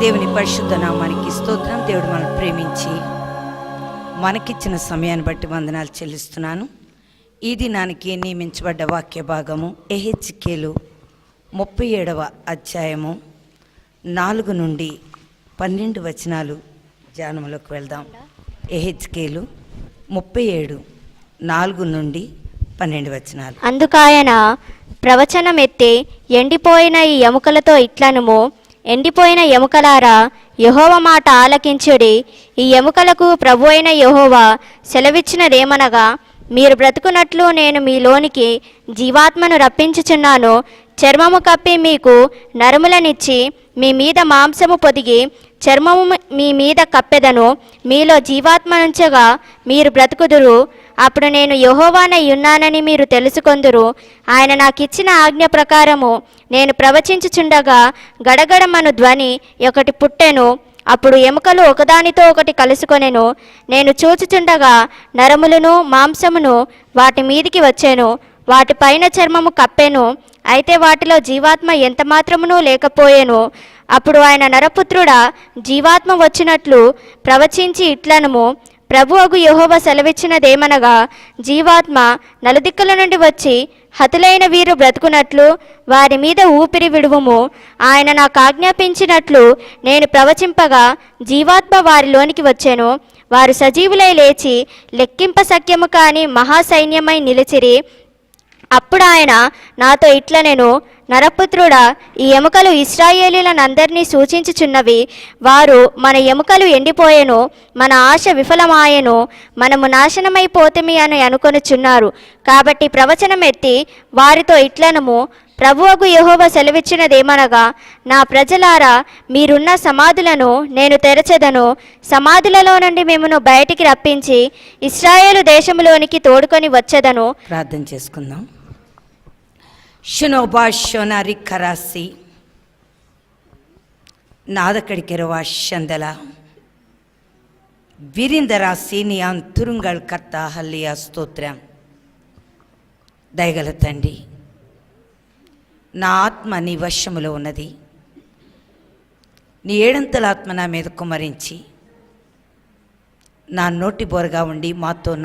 దేవుని పరిశుద్ధ నామానికి స్తోత్రం. దేవుడు మనల్ని ప్రేమించి మనకిచ్చిన సమయాన్ని బట్టి వందనాలు చెల్లిస్తున్నాను. ఈ దినానికి నియమించబడ్డ వాక్య భాగము యెహెజ్కేలు 37వ అధ్యాయము 4 నుండి 12 వచనాలు ధ్యానంలోకి వెళ్దాం. యెహెజ్కేలు 37 4 నుండి 12 వచనాలు. అందుకాయన ప్రవచనం ఎత్తి, ఎండిపోయిన ఈ ఎముకలతో ఇట్లనుము, ఎండిపోయిన ఎముకలారా, యెహోవా మాట ఆలకించుడి. ఈ ఎముకలకు ప్రభు అయిన యెహోవా సెలవిచ్చినదేమనగా, మీరు బ్రతుకున్నట్లు నేను మీలోనికి జీవాత్మను రప్పించుచున్నాను. చర్మము కప్పి మీకు నరములనిచ్చి మీ మీద మాంసము పొదిగి చర్మము మీ మీద కప్పెదను. మీలో జీవాత్మనుంచగా మీరు బ్రతుకుదురు. అప్పుడు నేను యెహోవానై ఉన్నానని మీరు తెలుసుకొందురు. ఆయన నాకిచ్చిన ఆజ్ఞ ప్రకారము నేను ప్రవచించుచుండగా గడగడమను ధ్వని ఒకటి పుట్టెను. అప్పుడు ఎముకలు ఒకదానితో ఒకటి కలుసుకొనెను. నేను చూచుచుండగా నరములను మాంసమును వాటి మీదికి వచ్చాను. వాటిపైన చర్మము కప్పెను, అయితే వాటిలో జీవాత్మ ఎంత మాత్రమునూ లేకపోయెను. అప్పుడు ఆయన, నరపుత్రుడా, జీవాత్మ వచ్చినట్లు ప్రవచించి ఇట్లనుము, ప్రభువగు యెహోవా సెలవిచ్చినదేమనగా, జీవాత్మ నలుదిక్కుల నుండి వచ్చి హతులైన వీరు బ్రతుకున్నట్లు వారి మీద ఊపిరి విడువుము. ఆయన నాకు ఆజ్ఞాపించినట్లు నేను ప్రవచింపగా జీవాత్మ వారిలోనికి వచ్చాను. వారు సజీవులై లేచి లెక్కింప సఖ్యము కాని మహాసైన్యమై నిలిచిరి. అప్పుడు ఆయన నాతో ఇట్లనెను, నరపుత్రుడా, ఈ ఎముకలు ఇశ్రాయేలీలనందరినీ సూచించుచున్నవి. వారు, మన ఎముకలు ఎండిపోయెను, మన ఆశ విఫలమాయెను, మనము నాశనమైపోతమి అని అనుకొనుచున్నారు. కాబట్టి ప్రవచనం ఎత్తి వారితో ఇట్లనము, ప్రభువగు యెహోవా సెలవిచ్చినదేమనగా, నా ప్రజలారా, మీరున్న సమాధులను నేను తెరచెదను. సమాధులలో నుండి మిమ్మును బయటికి రప్పించి ఇశ్రాయేలు దేశములోనికి తోడుకొని వచ్చెదను. ప్రార్థన చేసుకుందాం. షునోబా షోనారి కరాసి నాదకడికెరవా షందల విరిందరాసి నీ అంతురుంగళ్ కర్త హల్లియా స్తోత్రం. దయగల తండ్రి, నా ఆత్మ నీ వశములో ఉన్నది. నీ ఏడంతల ఆత్మ నా మీద కుమ్మరించి నా నోటి బోరగా ఉండి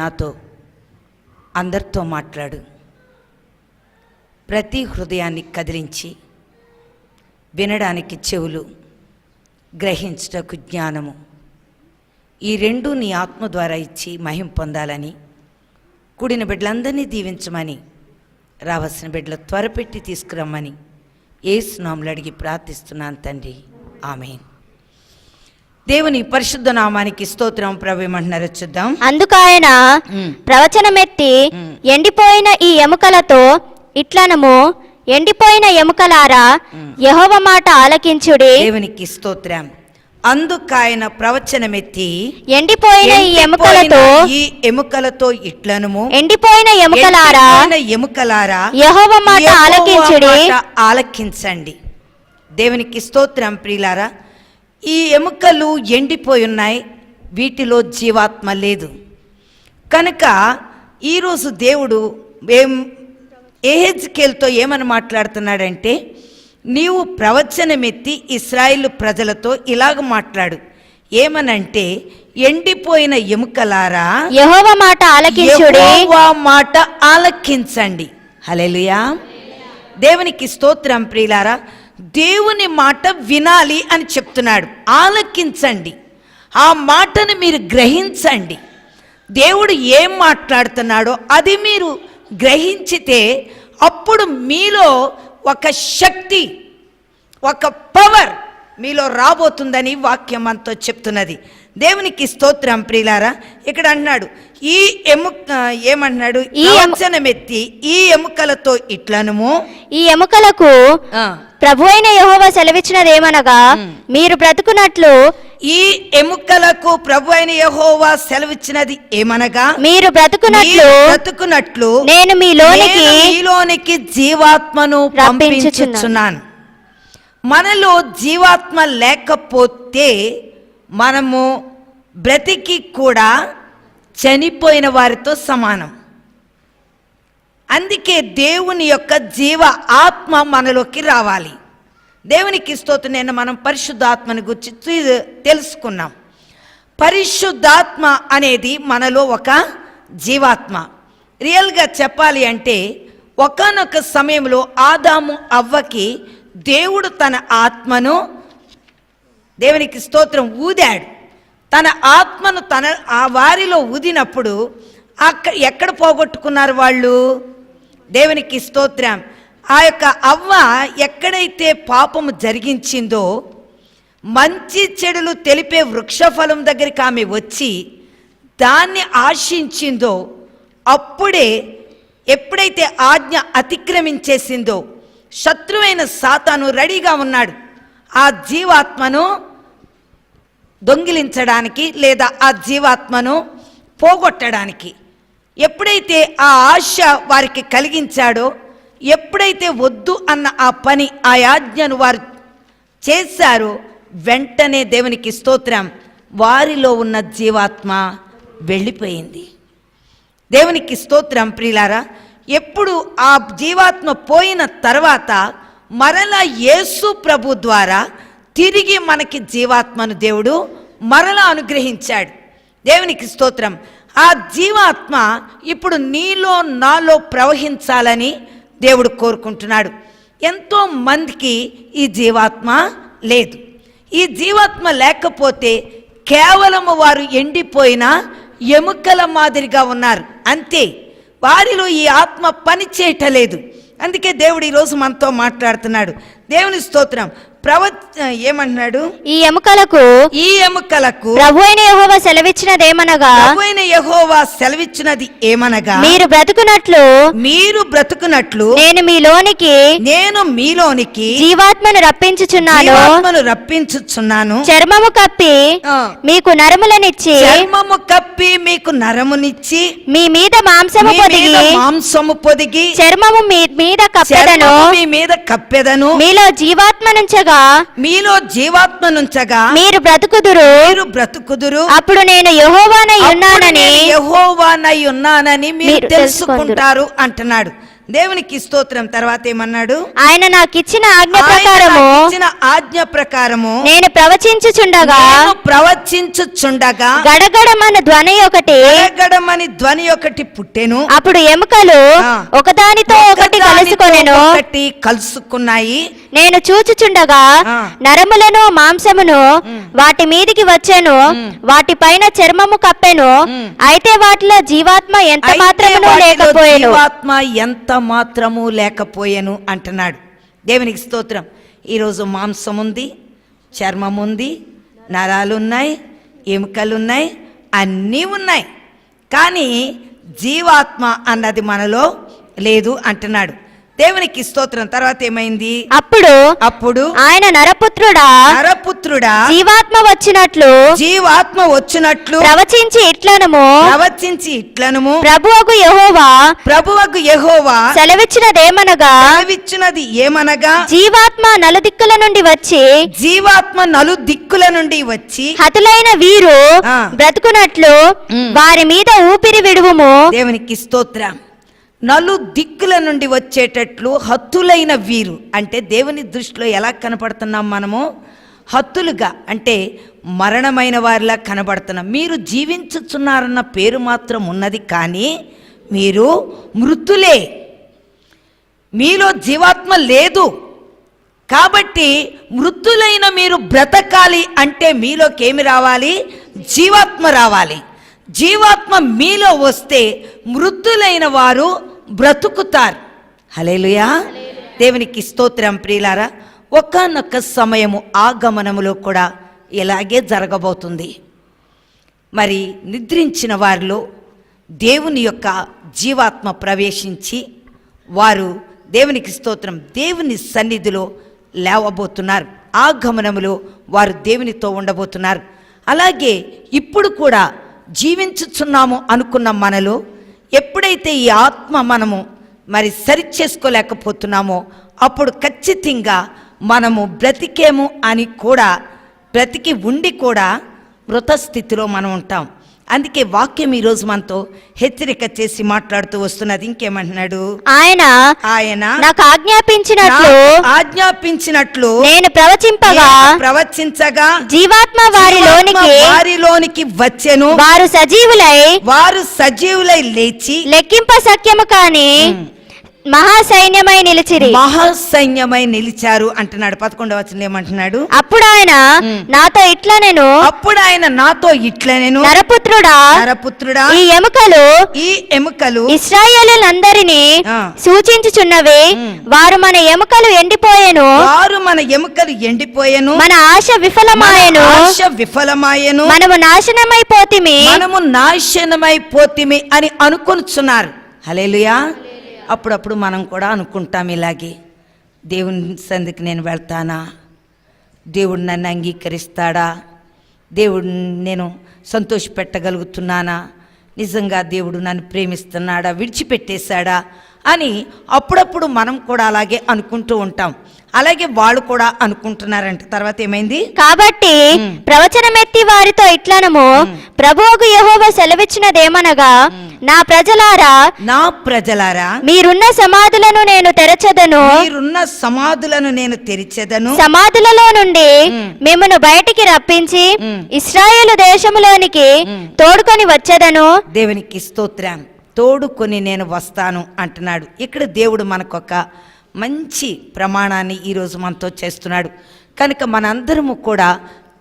నాతో అందరితో మాట్లాడు. ప్రతి హృదయాన్ని కదిలించి వినడానికి చెవులు, గ్రహించుటకు జ్ఞానము, ఈ రెండు నీ ఆత్మ ద్వారా ఇచ్చి మహిమ పొందాలని, కూడిన బిడ్డలందరినీ దీవించమని, రావాల్సిన బిడ్డలు త్వరపెట్టి తీసుకురమ్మని యేసు నామములో అడిగి ప్రార్థిస్తున్నాను తండ్రి, ఆమేన్. దేవుని పరిశుద్ధ నామానికి స్తోత్రం. ప్రభు ఏమంటున్నారో చూద్దాం. అందుకాయన ప్రవచనమెత్తి, ఎండిపోయిన ఈ ఎముకలతో ఇట్లనము, ఎండిపోయిన ఎముకలారా, యెహోవా మాట ఆలకించుడి. దేవునికి స్తోత్రం. అందుకాయన ప్రవచనమెత్తి, ఎండిపోయిన ఈ ఎముకలతో ఇట్లనుము, ఎండిపోయిన ఎముకలారా, యెహోవా మాట ఆలకించండి. దేవునికి స్తోత్రం. ప్రియులారా, ఈ ఎముకలు ఎండిపోయి ఉన్నాయి, వీటిలో జీవాత్మ లేదు. కనుక ఈరోజు దేవుడు యెహెజ్కేలుతో ఏమని మాట్లాడుతున్నాడంటే, నీవు ప్రవచనమెత్తి ఇశ్రాయేలు ప్రజలతో ఇలాగ మాట్లాడు. ఏమనంటే, ఎండిపోయిన ఎముకలారా, యెహోవా మాట ఆలకించుడి. యెహోవా మాట ఆలకించండి. హల్లెలూయా. దేవునికి స్తోత్రం. ప్రియులారా, దేవుని మాట వినాలి అని చెప్తున్నాడు. ఆలకించండి, ఆ మాటను మీరు గ్రహించండి. దేవుడు ఏం మాట్లాడుతున్నాడో అది మీరు గ్రహించితే అప్పుడు మీలో ఒక శక్తి, ఒక పవర్ మీలో రాబోతుందని వాక్యం అంతా చెప్తున్నది. దేవునికి స్తోత్రం ప్రియులారా. ఇక్కడ అన్నాడు ఈ ఏమన్నాడు, ప్రవచనమెత్తి ఈ ఎముకలతో ఇట్లనుము, ఈ ఎముకలకు ప్రభువైన యెహోవా సెలవిచ్చినదేమనగా, మీరు బ్రతుకున్నట్లు. ఈ ఎముకలకు ప్రభు అయిన యెహోవా సెలవిచ్చినది ఏమనగా, మీరు బ్రతుకున్నట్లు నేను మీలోనికి జీవాత్మను పంపించుచున్నాను. మనలో జీవాత్మ లేకపోతే మనము బ్రతికి కూడా చనిపోయిన వారితో సమానం. అందుకే దేవుని యొక్క జీవ ఆత్మ మనలోకి రావాలి. దేవునికి స్తోత్రం. నేను మనం పరిశుద్ధాత్మని గురించి తెలుసుకున్నాం. పరిశుద్ధాత్మ అనేది మనలో ఒక జీవాత్మ. రియల్గా చెప్పాలి అంటే ఒకానొక సమయంలో ఆదాము అవ్వకి దేవుడు తన ఆత్మను, దేవునికి స్తోత్రం, ఊదాడు. తన ఆత్మను ఆ వారిలో ఊదినప్పుడు ఎక్కడ పోగొట్టుకున్నారు వాళ్ళు? దేవునికి స్తోత్రం. ఆ యొక్క అవ్వ ఎక్కడైతే పాపము జరిగించిందో, మంచి చెడులు తెలిపే వృక్షఫలం దగ్గరికి ఆమె వచ్చి దాన్ని ఆశించిందో, అప్పుడే ఎప్పుడైతే ఆజ్ఞ అతిక్రమించేసిందో శత్రువైన సాతాను రెడీగా ఉన్నాడు ఆ జీవాత్మను దొంగిలించడానికి లేదా ఆ జీవాత్మను పోగొట్టడానికి. ఎప్పుడైతే ఆ ఆశ వారికి కలిగించాడో, ఎప్పుడైతే వద్దు అన్న ఆ పని, ఆ ఆజ్ఞను వారు చేశారో, వెంటనే దేవునికి స్తోత్రం, వారిలో ఉన్న జీవాత్మ వెళ్ళిపోయింది. దేవునికి స్తోత్రం ప్రియులారా. ఎప్పుడు ఆ జీవాత్మ పోయిన తర్వాత మరలా యేసు ప్రభు ద్వారా తిరిగి మనకి జీవాత్మను దేవుడు మరలా అనుగ్రహించాడు. దేవునికి స్తోత్రం. ఆ జీవాత్మ ఇప్పుడు నీలో నాలో ప్రవహించాలని దేవుడు కోరుకుంటున్నాడు. ఎంతో మందికి ఈ జీవాత్మ లేదు. ఈ జీవాత్మ లేకపోతే కేవలము వారు ఎండిపోయిన ఎముకల మాదిరిగా ఉన్నారు, అంతే. వారిలో ఈ ఆత్మ పని చేయటలేదు. అందుకే దేవుడు ఈరోజు మనతో మాట్లాడుతున్నాడు. దేవుని స్తోత్రం. ఏమంటున్నాడు? ఈ ఎముకలకు ప్రభువైన యెహోవా సెలవిచ్చినది ఏమనగా, మీరు బ్రతుకున్నట్లు నేను మీలోనికి జీవాత్మను రప్పించుచున్నాను. చర్మము కప్పి మీకు నరమునిచ్చి మీ మీద మాంసము పొదిగి చర్మము మీద కప్పెదను. మీలో జీవాత్మ నుంచగా మీరు బ్రతుకుదురు. అప్పుడు నేను యెహోవానై ఉన్నానని మీరు తెలుసుకుంటారు అంటున్నాడు. దేవునికి స్తోత్రం. తర్వాత ఏమన్నాడు? ఆయన నాకిచ్చిన ఆజ్ఞ ప్రకారము నేను ప్రవచించుచుండగా గడగడమని ధ్వని ఒకటి పుట్టెను. అప్పుడు ఎముకలు ఒకదానితో ఒకటి కలుసుకున్నాయి. నేను చూచుచుండగా నరములను మాంసమును వాటి మీదికి వచ్చెను, వాటి పైన చర్మము కప్పెను. అయితే వాటిలో జీవాత్మ ఎంత మాత్రము లేకపోయెను అంటున్నాడు. దేవునికి స్తోత్రం. ఈరోజు మాంసం ఉంది, చర్మం ఉంది, నరాలున్నాయి, ఎముకలున్నాయి, అన్నీ ఉన్నాయి, కానీ జీవాత్మ అన్నది మనలో లేదు అంటున్నాడు. దేవునికి స్తోత్రం. తర్వాత ఏమైంది? అప్పుడు ఆయన నరపుత్రుడా జీవాత్మ వచ్చినట్లు ప్రవచించి ఇట్లనుము ప్రభువగు యెహోవా సెలవిచ్చినది ఏమనగా జీవాత్మ నలుదిక్కుల నుండి వచ్చి హతులైన వీరు బ్రతుకున్నట్లు వారి మీద ఊపిరి విడువుము. దేవునికి స్తోత్రం. నలుదిక్కుల నుండి వచ్చేటట్లు హత్తులైన వీరు అంటే దేవుని దృష్టిలో ఎలా కనపడుతున్నాం మనము? హత్తులుగా, అంటే మరణమైన వారిలా కనబడుతున్నాం. మీరు జీవించుచున్నారన్న పేరు మాత్రం ఉన్నది, కానీ మీరు మృతులే, మీలో జీవాత్మ లేదు. కాబట్టి మృతులైన మీరు బ్రతకాలి అంటే మీలోకి ఏమి రావాలి? జీవాత్మ రావాలి. జీవాత్మ మీలో వస్తే మృతులైన వారు బ్రతుకుతారు. హల్లెలూయా. దేవునికి స్తోత్రం. ప్రియులారా, ఒకానొక సమయము ఆగమనములో కూడా ఇలాగే జరగబోతుంది. మరి నిద్రించిన వారిలో దేవుని యొక్క జీవాత్మ ప్రవేశించి వారు దేవునికి స్తోత్రం దేవుని సన్నిధిలో లేవబోతున్నారు. ఆ గమనములో వారు దేవునితో ఉండబోతున్నారు. అలాగే ఇప్పుడు కూడా జీవించుచున్నాము అనుకున్న మనలో ఎప్పుడైతే ఈ ఆత్మ మనము మరి సరిచేసుకోలేకపోతున్నామో అప్పుడు ఖచ్చితంగా మనము బ్రతికేము అని కూడా, బ్రతికి ఉండి కూడా మృత స్థితిలో మనం ఉంటాం. అందుకే వాక్యం ఈరోజు మనతో హెచ్చరిక చేసి మాట్లాడుతూ వస్తున్నది. ఇంకేమంటున్నాడు? ఆయన నాకు ఆజ్ఞాపించినట్లు నేను ప్రవచించగా జీవాత్మ వారిలోనికి వచ్చెను. వారు సజీవులై లేచి లెక్కింప సఖ్యము కాని మహాసైన్యమై నిలిచారు అంటున్నాడు. 11వ వచనం ఏమంటున్నాడు? అప్పుడు ఆయన నాతో ఇట్లనెను నరపుత్రుడా ఈ ఎముకలు ఇశ్రాయేలునందరినీ సూచించుచున్నవి. వారు మన ఎముకలు ఎండిపోయెను, మన ఆశ విఫలమాయెను, మనము నాశనమైపోతిమి అని అనుకొనుచున్నారు. హల్లెలూయా. అప్పుడప్పుడు మనం కూడా అనుకుంటాం ఇలాగే, దేవుని సంధికి నేను వెళ్తానా, దేవుడు నన్ను అంగీకరిస్తాడా, దేవుడు నేను సంతోషపెట్టగలుగుతున్నానా, నిజంగా దేవుడు నన్ను ప్రేమిస్తున్నాడా, విడిచిపెట్టేశాడా అని అప్పుడప్పుడు మనం కూడా అలాగే అనుకుంటూ ఉంటాం. అలాగే వాళ్ళు కూడా అనుకుంటున్నారంట. తర్వాత ఏమైంది? కాబట్టి ప్రవచనమెత్తి వారితో ఇట్లనము, ప్రభువుకు యెహోవా సెలవిచ్చినదేమనగా, నా ప్రజలారా మీరున్న సమాధులను నేను తెరచెదను, సమాధులలో నుండి మిమ్మును బయటికి రప్పించి ఇశ్రాయేలు దేశములోనికి తోడుకొని వచ్చేదను. దేవునికి స్తోత్రం. తోడుకొని నేను వస్తాను అంటున్నాడు. ఇక్కడ దేవుడు మనకొక మంచి ప్రమాణాన్ని ఈరోజు మనతో చేస్తున్నాడు. కనుక మనందరము కూడా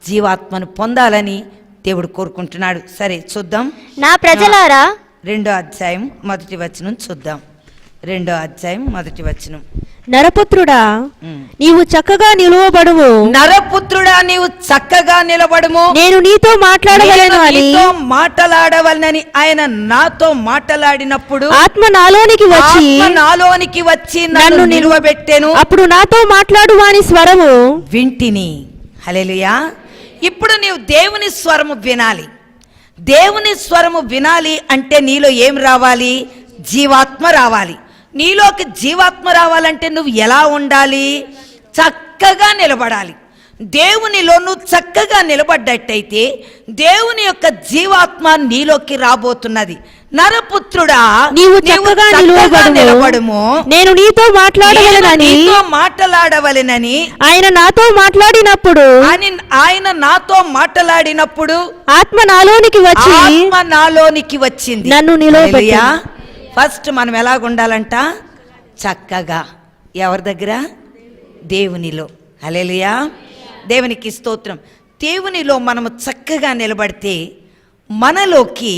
జీవాత్మను పొందాలని దేవుడు కోరుకుంటున్నాడు. సరే చూద్దాం. నా ప్రజలారా 2వ అధ్యాయం 1వ వచనం చూద్దాం. 2వ అధ్యాయం 1వ వచనం. నరపుత్రుడా నీవు చక్కగా నిలవబడుము, నేను నీతో మాట్లాడవలనని ఆయన నాతో మాట్లాడినప్పుడు ఆత్మ నాలోనికి వచ్చి నన్ను నిలువబెట్టెను. అప్పుడు నాతో మాట్లాడు వాని స్వరము వింటిని. హల్లెలూయా. ఇప్పుడు నీవు దేవుని స్వరము వినాలి. దేవుని స్వరము వినాలి అంటే నీలో ఏం రావాలి? జీవాత్మ రావాలి. నీలోకి జీవాత్మ రావాలంటే నువ్వు ఎలా ఉండాలి? చక్కగా నిలబడాలి. దేవునిలో నువ్వు చక్కగా నిలబడ్డట్టయితే దేవుని యొక్క జీవాత్మ నీలోకి రాబోతున్నది. నరపుత్రుడా నీవు చక్కగా నిలబడుము, నేను నీతో మాట్లాడవలెనని ఆయన నాతో మాట్లాడినప్పుడు ఆత్మ నాలోనికి వచ్చింది, నన్ను నిలవబెట్టెను. ఫస్ట్ మనం ఎలాగుండాలంట? చక్కగా. ఎవరి దగ్గర? దేవునిలో. హల్లెలూయా. దేవునికి స్తోత్రం. దేవునిలో మనము చక్కగా నిలబడితే మనలోకి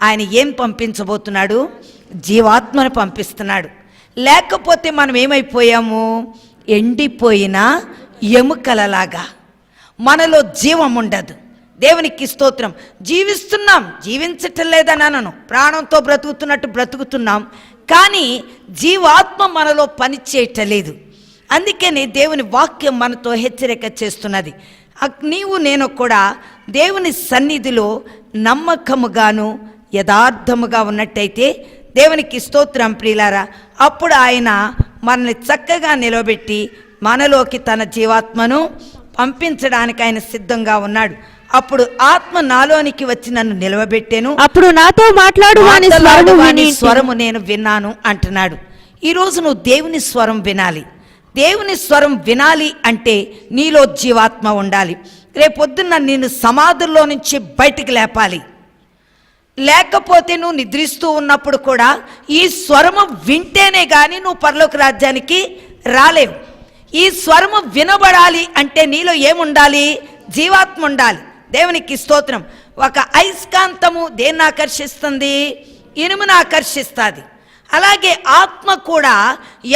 ఆయన ఏం పంపించబోతున్నాడు? జీవాత్మను పంపిస్తున్నాడు. లేకపోతే మనం ఏమైపోయాము? ఎండిపోయిన ఎముకలలాగా. మనలో జీవం ఉండదు. దేవునికి స్తోత్రం. జీవిస్తున్నాం, జీవించటం లేదని అనను, ప్రాణంతో బ్రతుకుతున్నట్టు బ్రతుకుతున్నాం, కానీ జీవాత్మ మనలో పని చేయటలేదు. అందుకని దేవుని వాక్యం మనతో హెచ్చరిక చేస్తున్నది. నీవు నేను కూడా దేవుని సన్నిధిలో నమ్మకముగాను యథార్థముగా ఉన్నట్టయితే దేవునికి స్తోత్రం ప్రియులారా, అప్పుడు ఆయన మనల్ని చక్కగా నిలబెట్టి మనలోకి తన జీవాత్మను పంపించడానికి ఆయన సిద్ధంగా ఉన్నాడు. అప్పుడు ఆత్మ నాలోనికి వచ్చి నన్ను నిలవబెట్టెను, అప్పుడు నాతో మాట్లాడు వాని స్వరము నేను విన్నాను అంటున్నాడు. ఈరోజు నువ్వు దేవుని స్వరం వినాలి. దేవుని స్వరం వినాలి అంటే నీలో జీవాత్మ ఉండాలి. రేపొద్దున్న నిన్ను సమాధుల్లో నుంచి బయటికి లేపాలి. లేకపోతే నువ్వు నిద్రిస్తూ ఉన్నప్పుడు కూడా ఈ స్వరము వింటేనే కానీ నువ్వు పరలోక రాజ్యానికి రాలేవు. ఈ స్వరము వినబడాలి అంటే నీలో ఏముండాలి? జీవాత్మ ఉండాలి. దేవునికి స్తోత్రం. ఒక అయస్కాంతము దేన్ని ఆకర్షిస్తుంది? ఇనుమును ఆకర్షిస్తుంది. అలాగే ఆత్మ కూడా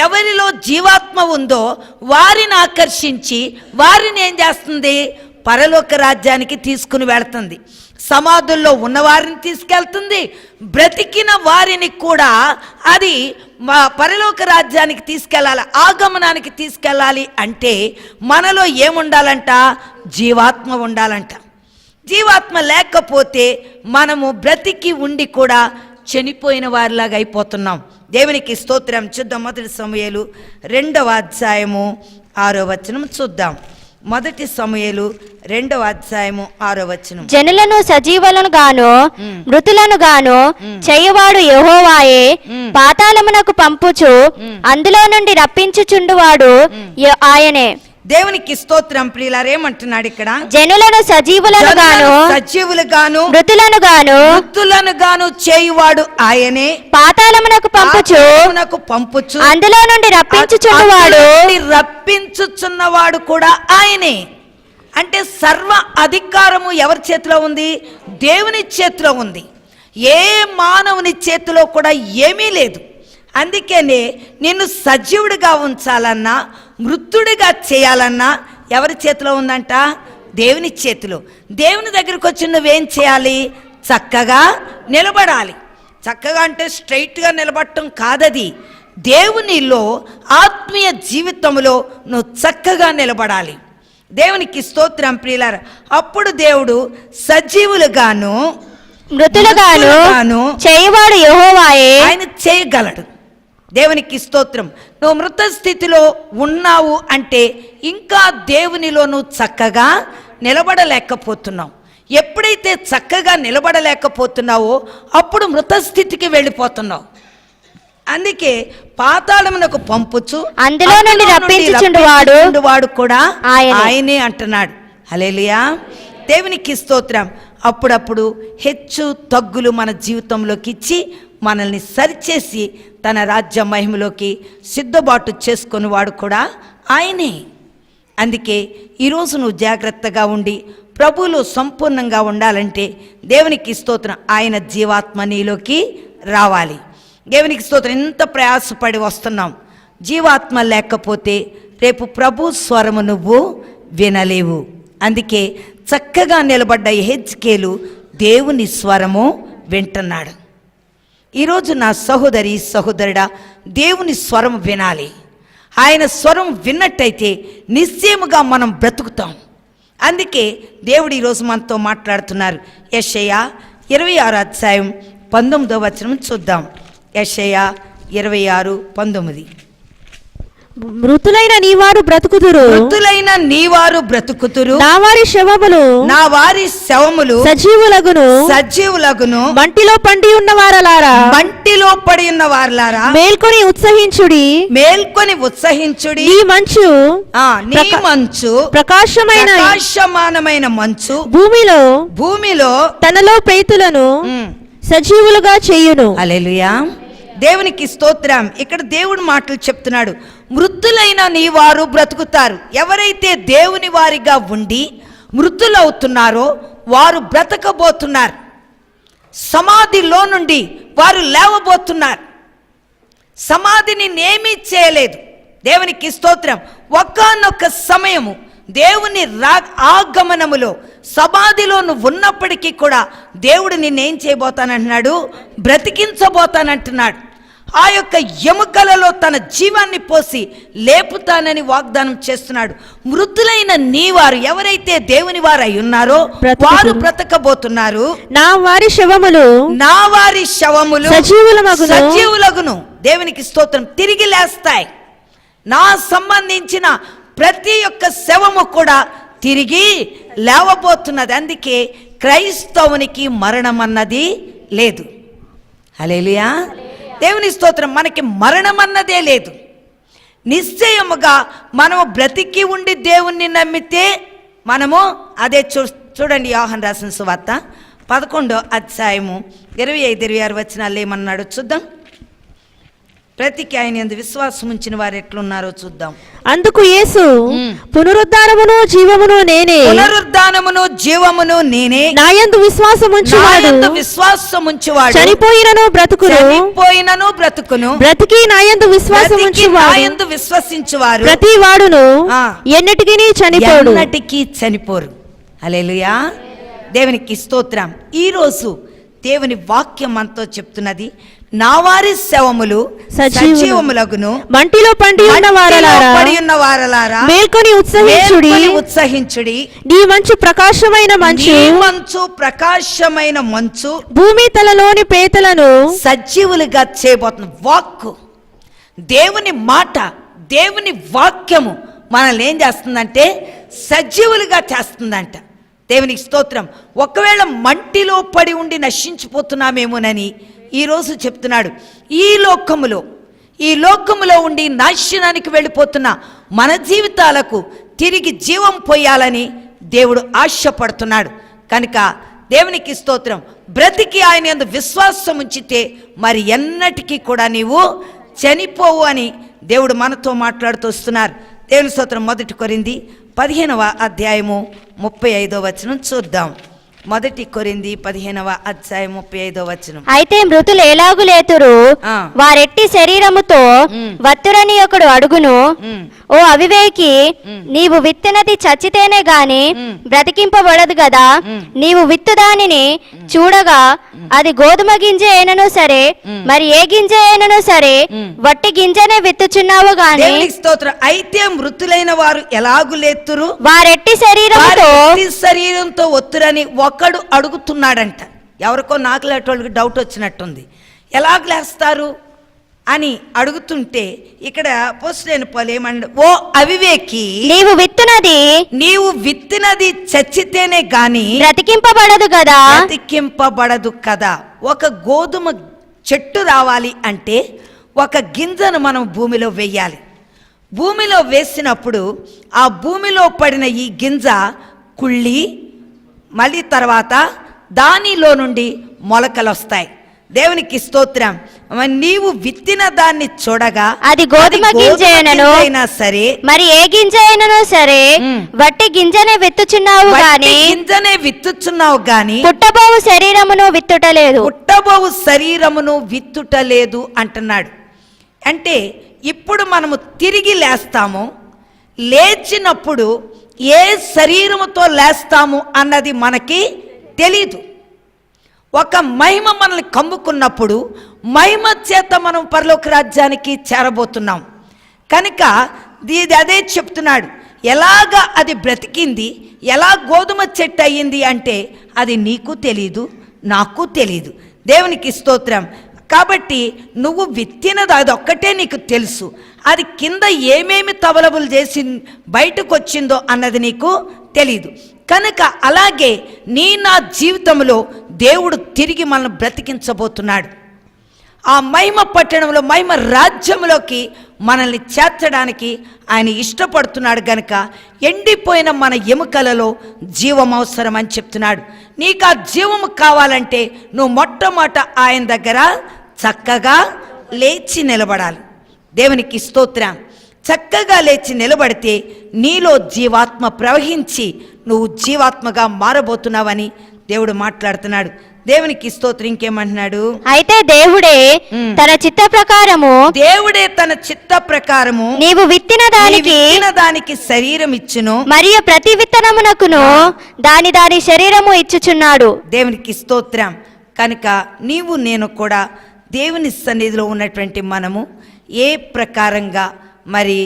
ఎవరిలో జీవాత్మ ఉందో వారిని ఆకర్షించి వారిని ఏం చేస్తుంది? పరలోక రాజ్యానికి తీసుకుని వెళుతుంది. సమాధుల్లో ఉన్నవారిని తీసుకెళ్తుంది, బ్రతికిన వారిని కూడా అది పరలోక రాజ్యానికి తీసుకెళ్ళాలి, ఆగమనానికి తీసుకెళ్ళాలి. అంటే మనలో ఏముండాలంట? జీవాత్మ ఉండాలంట. జీవాత్మ లేకపోతే మనము బ్రతికి ఉండి కూడా చనిపోయిన వారిలాగా అయిపోతున్నాం. దేవునికి స్తోత్రం. చూద్దాం, 1 సమూయేలు 2వ అధ్యాయము 6వ వచనం చూద్దాం. 1 సమూయేలు 2వ అధ్యాయము 6వ వచనం. జనులను సజీవులను గాను మృతులను గాను చేయవాడు యెహోవాయే, పాతాళమునకు పంపుచు అందులో నుండి రప్పించుచుండువాడు ఆయనే. దేవునికి స్తోత్రం. ప్రియులారా, ఏమంటున్నాడు ఇక్కడ? జనులను సజీవులను గాను మృతులను గాను చేయువాడు ఆయనే, పాతాళమునకు పంపుచు అందులో నుండి రప్పించుచున్నవాడు కూడా ఆయనే. అంటే సర్వ అధికారము ఎవరి చేతిలో ఉంది? దేవుని చేతిలో ఉంది. ఏ మానవుని చేతిలో కూడా ఏమీ లేదు. అందుకనే నిన్ను సజీవుడిగా ఉంచాలన్నా మృతుడిగా చేయాలన్నా ఎవరి చేతిలో ఉందంట? దేవుని చేతిలో. దేవుని దగ్గరికి వచ్చి నువ్వేం చేయాలి? చక్కగా నిలబడాలి. చక్కగా అంటే స్ట్రైట్గా నిలబడటం కాదది. దేవునిలో ఆత్మీయ జీవితంలో నువ్వు చక్కగా నిలబడాలి. దేవునికి స్తోత్రం ప్రియులారా. అప్పుడు దేవుడు సజీవులుగాను మృతులుగాను చేయవాడు యెహోవాయే, ఆయన చేయగలడు. దేవునికి స్తోత్రం. నువ్వు మృత స్థితిలో ఉన్నావు అంటే ఇంకా దేవునిలో నువ్వు చక్కగా నిలబడలేకపోతున్నావు. ఎప్పుడైతే చక్కగా నిలబడలేకపోతున్నావో అప్పుడు మృత స్థితికి వెళ్ళిపోతున్నావు. అందుకే పాతాళమునకు పంపుచు అందులో నుండి రప్పించుచుండువాడు కూడా ఆయనే అంటున్నాడు. హల్లెలూయా. దేవునికి స్తోత్రం. అప్పుడప్పుడు హెచ్చు తగ్గులు మన జీవితంలోకి ఇచ్చి మనల్ని సరిచేసి తన రాజ్య మహిమలోకి సిద్ధబాటు చేసుకుని వాడు కూడా ఆయనే. అందుకే ఈరోజు నువ్వు జాగ్రత్తగా ఉండి ప్రభువులో సంపూర్ణంగా ఉండాలంటే దేవునికి స్తోత్రం, ఆయన జీవాత్మ నీలోకి రావాలి. దేవునికి స్తోత్రం. ఎంత ప్రయాసపడి వస్తున్నాం, జీవాత్మ లేకపోతే రేపు ప్రభు స్వరము నువ్వు వినలేవు. అందుకే చక్కగా నిలబడ్డ యెహెజ్కేలు దేవుని స్వరము వింటున్నాడు. ఈరోజు నా సహోదరి సహోదరుడా, దేవుని స్వరం వినాలి. ఆయన స్వరం విన్నట్టయితే నిశ్చయముగా మనం బ్రతుకుతాం. అందుకే దేవుడు ఈరోజు మనతో మాట్లాడుతున్నారు. యెషయా 26వ అధ్యాయం 19వ వచనం చూద్దాం. యెషయా 26:19. మృతులైన నీవారు బ్రతుకుదురు, మృతులైన నీవారు బ్రతుకుతురు, నా వారి శవములు సజీవులగును, మంటిలో పడి ఉన్న వారలారా మేల్కొని ఉత్సహించుడి. నీ మంచు ప్రకాశమానమైన మంచు భూమిలో తనలో ప్రేతులను సజీవులుగా చేయును. హల్లెలూయా. దేవునికి స్తోత్రం. ఇక్కడ దేవుడు మాటలు చెప్తున్నాడు. మృతులైన నీ వారు బ్రతుకుతారు. ఎవరైతే దేవుని వారిగా ఉండి మృతులవుతున్నారో వారు బ్రతకబోతున్నారు. సమాధిలో నుండి వారు లేవబోతున్నారు. సమాధిని నేమీ చేయలేదు. దేవునికి స్తోత్రం. ఒకానొక సమయము దేవుని ఆగమనములో సమాధిలో నువ్వు ఉన్నప్పటికీ కూడా దేవుడు నిన్నేం చేయబోతానంటున్నాడు? బ్రతికించబోతానంటున్నాడు. ఆ యొక్క ఎముకలలో తన జీవాన్ని పోసి లేపుతానని వాగ్దానం చేస్తున్నాడు. మృతులైన నీవారు ఎవరైతే దేవుని వారై ఉన్నారో వారు బ్రతకబోతున్నారు. నా వారి శవములు సజీవులగును. దేవునికి స్తోత్రం. తిరిగి లేస్తాయి. నా సంబంధించిన ప్రతి ఒక్క శవము కూడా తిరిగి లేవబోతున్నది. అందుకే క్రైస్తవునికి మరణం అన్నది లేదు. హల్లెలూయా. దేవుని స్తోత్రం. మనకి మరణం అన్నదే లేదు. నిశ్చయముగా మనము బ్రతికి ఉండి దేవుణ్ణి నమ్మితే మనము అదే చూడండి. యోహాను రాసిన సువార్త 11వ అధ్యాయము 25-26 వచనాలు ఏమన్నాడు చూద్దాం. బ్రతికి ఆయన యందు విశ్వాసం ఉంచిన వారు ఎట్లున్నారో చూద్దాం. అందుకు యేసు, పునరుద్ధానమును జీవమును నేనే, నా యందు విశ్వాసం ఉంచువాడు చనిపోయినను బ్రతుకును, బ్రతికి నా యందు విశ్వసించువారు ప్రతి వాడును ఎన్నటికీ చనిపోరు. హల్లెలూయా. దేవునికి స్తోత్రం. ఈరోజు దేవుని వాక్యం మనతో చెప్తున్నది, నా వారి శవములు సజీవములగును, మంటిలో పడి ఉన్న వారలారా మేల్కొని ఉత్సహించుడి. నీ మంచు ప్రకాశమైన మంచు భూమి తలలోని పేతలను సజీవులుగా చేయబోతున్న వాక్కు, దేవుని మాట, దేవుని వాక్యము మనల్ని ఏం చేస్తుందంటే సజీవులుగా చేస్తుందంట. దేవునికి స్తోత్రం. ఒకవేళ మంటిలో పడి ఉండి నశించిపోతున్నామేమోనని ఈరోజు చెప్తున్నాడు. ఈ లోకములో ఉండి నాశనానికి వెళ్ళిపోతున్న మన జీవితాలకు తిరిగి జీవం పోయాలని దేవుడు ఆశపడుతున్నాడు. కనుక దేవునికి స్తోత్రం. బ్రతికి ఆయన యందు విశ్వాసం ఉంచితే మరి ఎన్నటికీ కూడా నీవు చనిపోవు అని దేవుడు మనతో మాట్లాడుతూ వస్తున్నారు. దేవుని స్తోత్రం. 1 కొరింథీ 15వ అధ్యాయము 35వ వచనం చూద్దాం. 1 కొరింథీ 15వ అధ్యాయం 35వ వచనం. అయితే మృతులు ఎలాగు లేతురు, వారెట్టి శరీరముతో వత్తురని ఒకడు అడుగును. ఓ అవివేకి, నీవు విత్తినది చచ్చితేనే గాని బ్రతికింపబడదు గదా. నీవు విత్తు దానిని చూడగా అది గోధుమ గింజ అయినను సరే, మరి ఏ గింజ అయినను సరే, వట్టి గింజనే విత్తుచున్నావు గాని. అయితే మృతులైన వారు ఎలాగు లేతురు, వారెట్టి శరీరంతో ఒత్తురని ఒకడు అడుగుతున్నాడంట. ఎవరికో నాకులేటోళ్ళకి డౌట్ వచ్చినట్టుంది, ఎలాగలేస్తారు అని అడుగుతుంటే ఇక్కడ పోస్టైన పౌలు ఏమన్నాడు, ఓ అవివేకి, నీవు విత్తినది చచ్చితేనే గాని బ్రతికింపబడదు కదా. ఒక గోధుమ చెట్టు రావాలి అంటే ఒక గింజను మనం భూమిలో వేయాలి. భూమిలో వేసినప్పుడు ఆ భూమిలో పడిన ఈ గింజ కుళ్ళి మళ్ళీ తర్వాత దానిలో నుండి మొలకలు వస్తాయి. దేవునికి స్తోత్రం. నీవు విత్తిన దాన్ని చూడగా అది గోధుమ గింజ అయినా సరే, మరి ఏ గింజ అయినను సరే, వట్టి గింజనే విత్తుచున్నావు గాని పుట్టబోవు శరీరమును విత్తుటలేదు అంటున్నాడు. అంటే ఇప్పుడు మనము తిరిగి లేస్తాము, లేచినప్పుడు ఏ శరీరముతో లేస్తాము అన్నది మనకి తెలీదు. ఒక మహిమ మనల్ని కమ్ముకున్నప్పుడు మహిమ చేత మనం పరలోక రాజ్యానికి చేరబోతున్నాం. కనుక అదే చెప్తున్నాడు, ఎలాగా అది బ్రతికింది, ఎలా గోధుమ చెట్టు అయ్యింది అంటే అది నీకు తెలీదు, నాకు తెలీదు. దేవునికి స్తోత్రం. కాబట్టి నువ్వు విత్తినది అదొక్కటే నీకు తెలుసు, అది కింద ఏమేమి తవలబులు చేసి బయటకు వచ్చిందో అన్నది నీకు తెలీదు. కనుక అలాగే నా జీవితంలో దేవుడు తిరిగి మనల్ని బ్రతికించబోతున్నాడు. ఆ మహిమ పట్టణంలో, మహిమ రాజ్యంలోకి మనల్ని చేర్చడానికి ఆయన ఇష్టపడుతున్నాడు. గనుక ఎండిపోయిన మన ఎముకలలో జీవం అవసరం అని చెప్తున్నాడు. నీకు ఆ జీవము కావాలంటే నువ్వు మొట్టమొదట ఆయన దగ్గర చక్కగా లేచి నిలబడాలి. దేవునికి స్తోత్రం. చక్కగా లేచి నిలబడితే నీలో జీవాత్మ ప్రవహించి నువ్వు జీవాత్మగా మారబోతున్నావని దేవుడు మాట్లాడుతున్నాడు. దేవునికి స్తోత్రం. ఇంకేమంటున్నాడు, అయితే దేవుడే తన చిత్త ప్రకారము నీవు విత్తిన దానికి శరీరం ఇచ్చును, మరియు ప్రతి విత్తనమునకును దాని శరీరము ఇచ్చుచున్నాడు. దేవునికి స్తోత్రం. కనుక నీవు నేను కూడా దేవుని సన్నిధిలో ఉన్నటువంటి మనము ఏ ప్రకారంగా మరి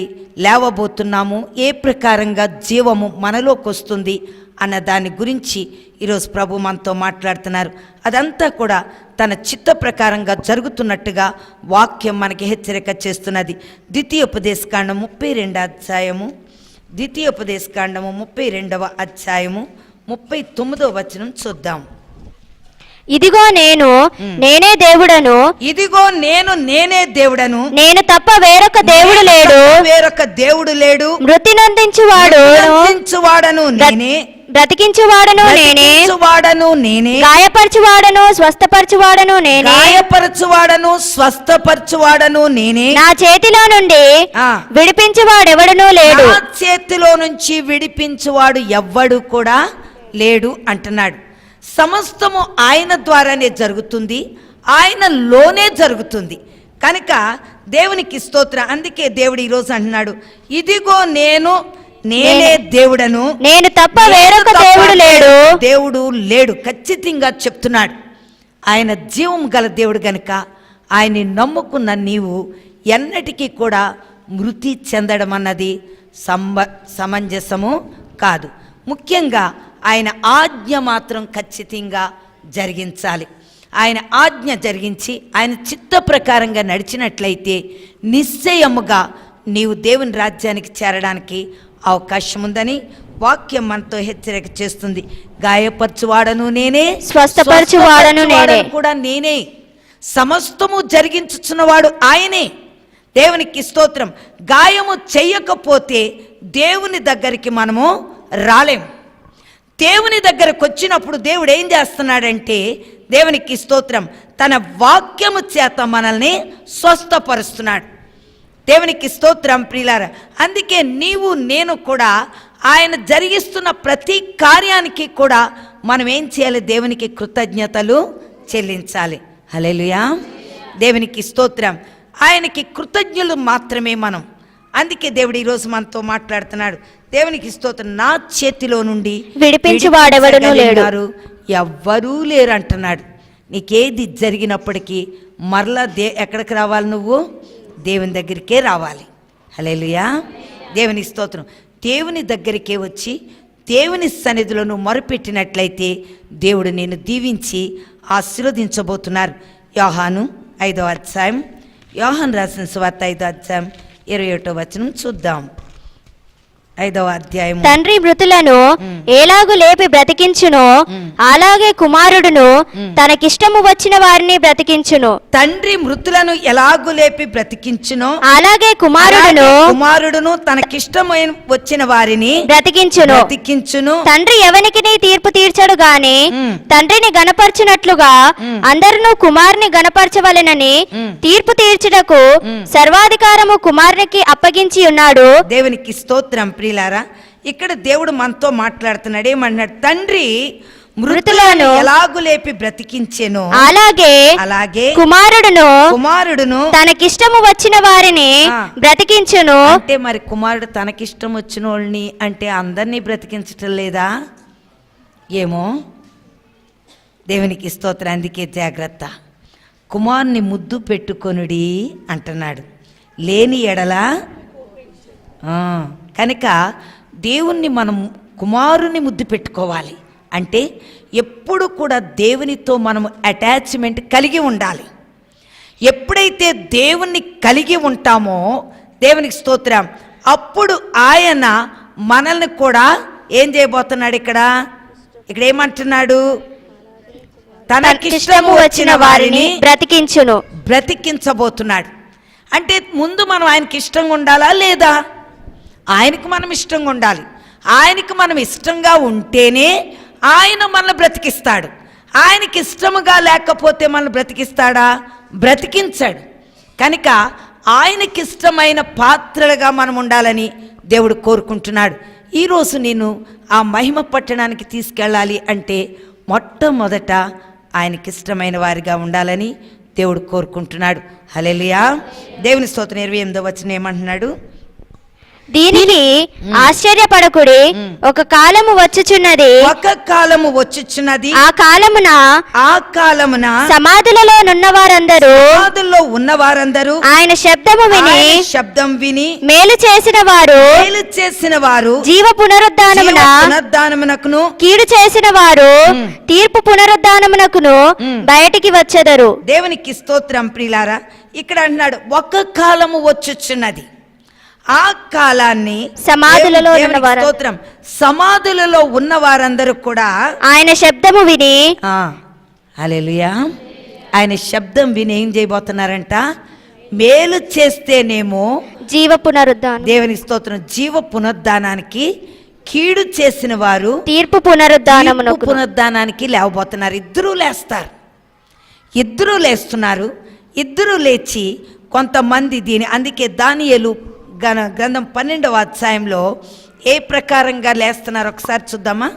లేవబోతున్నాము, ఏ ప్రకారంగా జీవము మనలోకి వస్తుంది అన్న దాని గురించి ఈరోజు ప్రభు మనతో మాట్లాడుతున్నారు. అదంతా కూడా తన చిత్త ప్రకారంగా జరుగుతున్నట్టుగా వాక్యం మనకి హెచ్చరిక చేస్తున్నది. ద్వితీయోపదేశకాండము 32వ అధ్యాయము 39వ వచనం చూద్దాం. ఇదిగో నేనే దేవుడను, నేనే దేవుడను, నేను తప్ప వేరొక దేవుడు లేడు, మృతి నందించువాడను నేనే, బ్రతికించువాడను నేనే, గాయపరచువాడను స్వస్థపరచువాడను నేనే, నా చేతిలో నుండి విడిపించువాడెవడనూ లేడు, నా చేతిలో నుంచి విడిపించువాడు ఎవ్వడు కూడా లేడు అంటున్నాడు. సమస్తము ఆయన ద్వారానే జరుగుతుంది, ఆయనలోనే జరుగుతుంది. కనుక దేవునికి స్తోత్రం. అందుకే దేవుడు ఈరోజు అంటున్నాడు, ఇదిగో నేను నేనే దేవుడను, నేను తప్ప వేరొక దేవుడు లేడు. దేవుడు లేడు. ఖచ్చితంగా చెప్తున్నాడు. ఆయన జీవం గల దేవుడు గనుక ఆయన్ని నమ్ముకున్న నీవు ఎన్నటికీ కూడా మృతి చెందడం అన్నది సమంజసము కాదు. ముఖ్యంగా ఆయన ఆజ్ఞ మాత్రం ఖచ్చితంగా జరిగించాలి. ఆయన ఆజ్ఞ జరిగించి ఆయన చిత్త ప్రకారంగా నడిచినట్లయితే నిశ్చయముగా నీవు దేవుని రాజ్యానికి చేరడానికి అవకాశం ఉందని వాక్యం మనతో హెచ్చరిక చేస్తుంది. గాయపరచువాడను నేనే, స్వస్థపరచువాడను నేనే, కూడా నేనే, సమస్తము జరిగించుచున్నవాడు ఆయనే. దేవునికి స్తోత్రం. గాయము చెయ్యకపోతే దేవుని దగ్గరికి మనము రాలేము. దేవుని దగ్గరకు వచ్చినప్పుడు దేవుడు ఏం చేస్తున్నాడంటే, దేవునికి స్తోత్రం, తన వాక్యము చేత మనల్ని స్వస్థపరుస్తున్నాడు. దేవునికి స్తోత్రం ప్రియులారా. అందుకే నీవు నేను కూడా ఆయన జరిగిస్తున్న ప్రతి కార్యానికి కూడా మనం ఏం చేయాలి? దేవునికి కృతజ్ఞతలు చెల్లించాలి. హల్లెలూయా, దేవునికి స్తోత్రం. ఆయనకి కృతజ్ఞులు మాత్రమే మనం. అందుకే దేవుడు ఈరోజు మనతో మాట్లాడుతున్నాడు. దేవునికి స్తోత్రం. నా చేతిలో నుండి విడిపించువాడెవడునూ లేడు, ఎవ్వరూ లేరు అంటున్నాడు. నీకేది జరిగినప్పటికీ మరలా ఎక్కడికి రావాలి? నువ్వు దేవుని దగ్గరికే రావాలి. హల్లెలూయా, దేవుని స్తోత్రం. దేవుని దగ్గరికే వచ్చి దేవుని సన్నిధిలో నువ్వు మొరపెట్టినట్లయితే దేవుడు నేను దీవించి ఆశీర్వదించబోతున్నారు. యోహాను 5వ అధ్యాయం, యోహాను రాసిన సువార్త 5వ అధ్యాయం 21వ వచనం చూద్దాం. 5వ అధ్యాయం. తండ్రి మృతులను ఎలాగు లేపి బ్రతికించునో అలాగే కుమారుడును తనకిష్టము వచ్చిన వారిని బ్రతికించును. తండ్రి మృతులను ఎలాగు లేపి బ్రతికించునో అలాగే కుమారుడును తనకిష్టమైన వచ్చిన వారిని బ్రతికించును. తండ్రి ఎవనికి తీర్పు తీర్చడు గాని తండ్రిని గణపరచినట్లుగా అందరూ కుమారుని గణపరచవలెనని తీర్పు తీర్చుటకు సర్వాధికారము కుమారునికి అప్పగించి ఉన్నాడు. దేవునికి స్తోత్రం ప్రియులారా. ఇక్కడ దేవుడు మనతో మాట్లాడుతున్నాడు. ఏమన్నాడు? తండ్రి మృతులను ఎలాగు లేపి బ్రతికించెను అలాగే కుమారుడును తనకిష్టము వచ్చిన వారిని బ్రతికించును. అంటే మరి కుమారుడు తనకిష్టం వచ్చిన వాళ్ళని అంటే అందరినీ బ్రతికించటం లేదా ఏమో? దేవునికి స్తోత్రం. అందుకే జాగ్రత్త. కుమారుని ముద్దు పెట్టుకొనుడి అంటున్నాడు, లేని ఎడల. కనుక దేవుణ్ణి మనం కుమారుని ముద్దు పెట్టుకోవాలి. అంటే ఎప్పుడు కూడా దేవునితో మనము అటాచ్మెంట్ కలిగి ఉండాలి. ఎప్పుడైతే దేవుణ్ణి కలిగి ఉంటామో, దేవునికి స్తోత్రం, అప్పుడు ఆయన మనల్ని కూడా ఏం చేయబోతున్నాడు? ఇక్కడ ఏమంటున్నాడు? తనకిష్టము వచ్చిన వారిని బ్రతికించబోతున్నాడు. అంటే ముందు మనం ఆయనకి ఇష్టంగా ఉండాలా లేదా? ఆయనకు మనం ఇష్టంగా ఉండాలి. ఆయనకు మనం ఇష్టంగా ఉంటేనే ఆయన మనల్ని బ్రతికిస్తాడు. ఆయనకి ఇష్టముగా లేకపోతే మనల్ని బ్రతికిస్తాడా? బ్రతికించాడు. కనుక ఆయనకి ఇష్టమైన పాత్రలుగా మనం ఉండాలని దేవుడు కోరుకుంటున్నాడు. ఈరోజు నేను ఆ మహిమ పట్టణానికి తీసుకెళ్ళాలి అంటే మొట్టమొదట ఆయనకి ఇష్టమైన వారిగా ఉండాలని దేవుడు కోరుకుంటున్నాడు. హల్లెలూయా, దేవుని స్తోత్రం. 28వ వచనం ఏమంటున్నాడు? దీనికి ఆశ్చర్యపడకుడి, ఒక కాలము వచ్చుచున్నది, ఆ కాలమున సమాధులలో ఉన్నవారందరూ ఆయన శబ్దం విని మేలు చేసిన వారు జీవ పునరుద్ధానమునకును కీడు చేసిన వారు తీర్పు పునరుద్ధానమునకును బయటికి వచ్చెదరు. దేవునికి స్తోత్రం ప్రియులారా. ఇక్కడ అంటున్నాడు ఒక కాలము వచ్చుచున్నది. ఆ కాలాన్ని సమాధులలో ఉన్న వారందరూ కూడా ఆయన శబ్దము విని, హల్లెలూయా, ఆయన శబ్దం విని ఏం చేయబోతున్నారంట? మేలు చేస్తేనేమో జీవ పునరుద్ధానం. దేవుని స్తోత్రం. జీవ పునరుద్ధానానికి, కీడు చేసిన వారు తీర్పు పునరుద్ధానానికి లేవబోతున్నారు. ఇద్దరు లేస్తున్నారు. ఇద్దరు లేచి కొంతమంది అందుకే దానియేలు గ్రంథం 12వ అధ్యాయంలో ఏ ప్రకారంగా లేస్తున్నారు ఒకసారి చూద్దామా?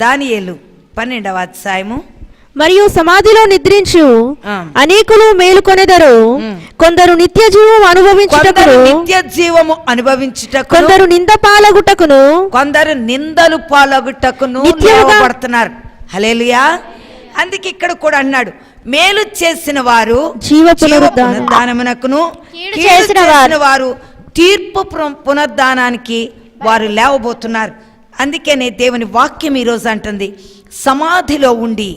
దానియేలు 12వ అధ్యాయము మరియు సమాధిలో నిద్రించు ఆ. అనేకులు మేలుకొనెదరు. కొందరు నిత్య జీవం అనుభవించుటకును, నిత్య జీవము అనుభవించుటకు, కొందరు నింద పాలగుటకును, కొందరు నిందలు పాలగుటకును నిత్యముగా లేవబడుతున్నారు. హల్లెలూయా. అందుకే ఇక్కడ కూడా అన్నాడు, మేలు చేసిన వారు జీవ పునరుద్ధానమునకును, కీడు కీడు చేసిన చేసిన వారు తీర్పు పునరుద్ధానానికి వారు లేవబోతున్నారు. అందుకనే దేవుని వాక్యం ఈరోజు అంటుంది, సమాధిలో ఉండి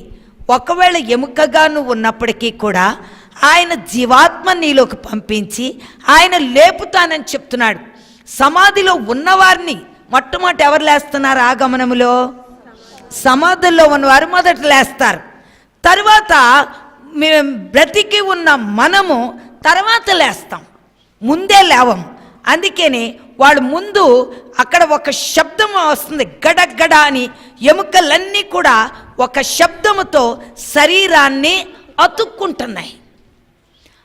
ఒకవేళ ఎముకగా నువ్వు ఉన్నప్పటికీ కూడా ఆయన జీవాత్మ నీలోకి పంపించి ఆయన లేపుతానని చెప్తున్నాడు. సమాధిలో ఉన్నవారిని మొట్టమొదటి ఎవరు లేస్తున్నారు? ఆగమనములో సమాధుల్లో ఉన్నవారు మొదట లేస్తారు. తర్వాత బ్రతికి ఉన్న మనము తర్వాత లేస్తాం, ముందే లేవం. అందుకని వాళ్ళు ముందు అక్కడ ఒక శబ్దం వస్తుంది, గడగడ అని. ఎముకలన్నీ కూడా ఒక శబ్దముతో శరీరాన్ని అతుక్కుంటున్నాయి.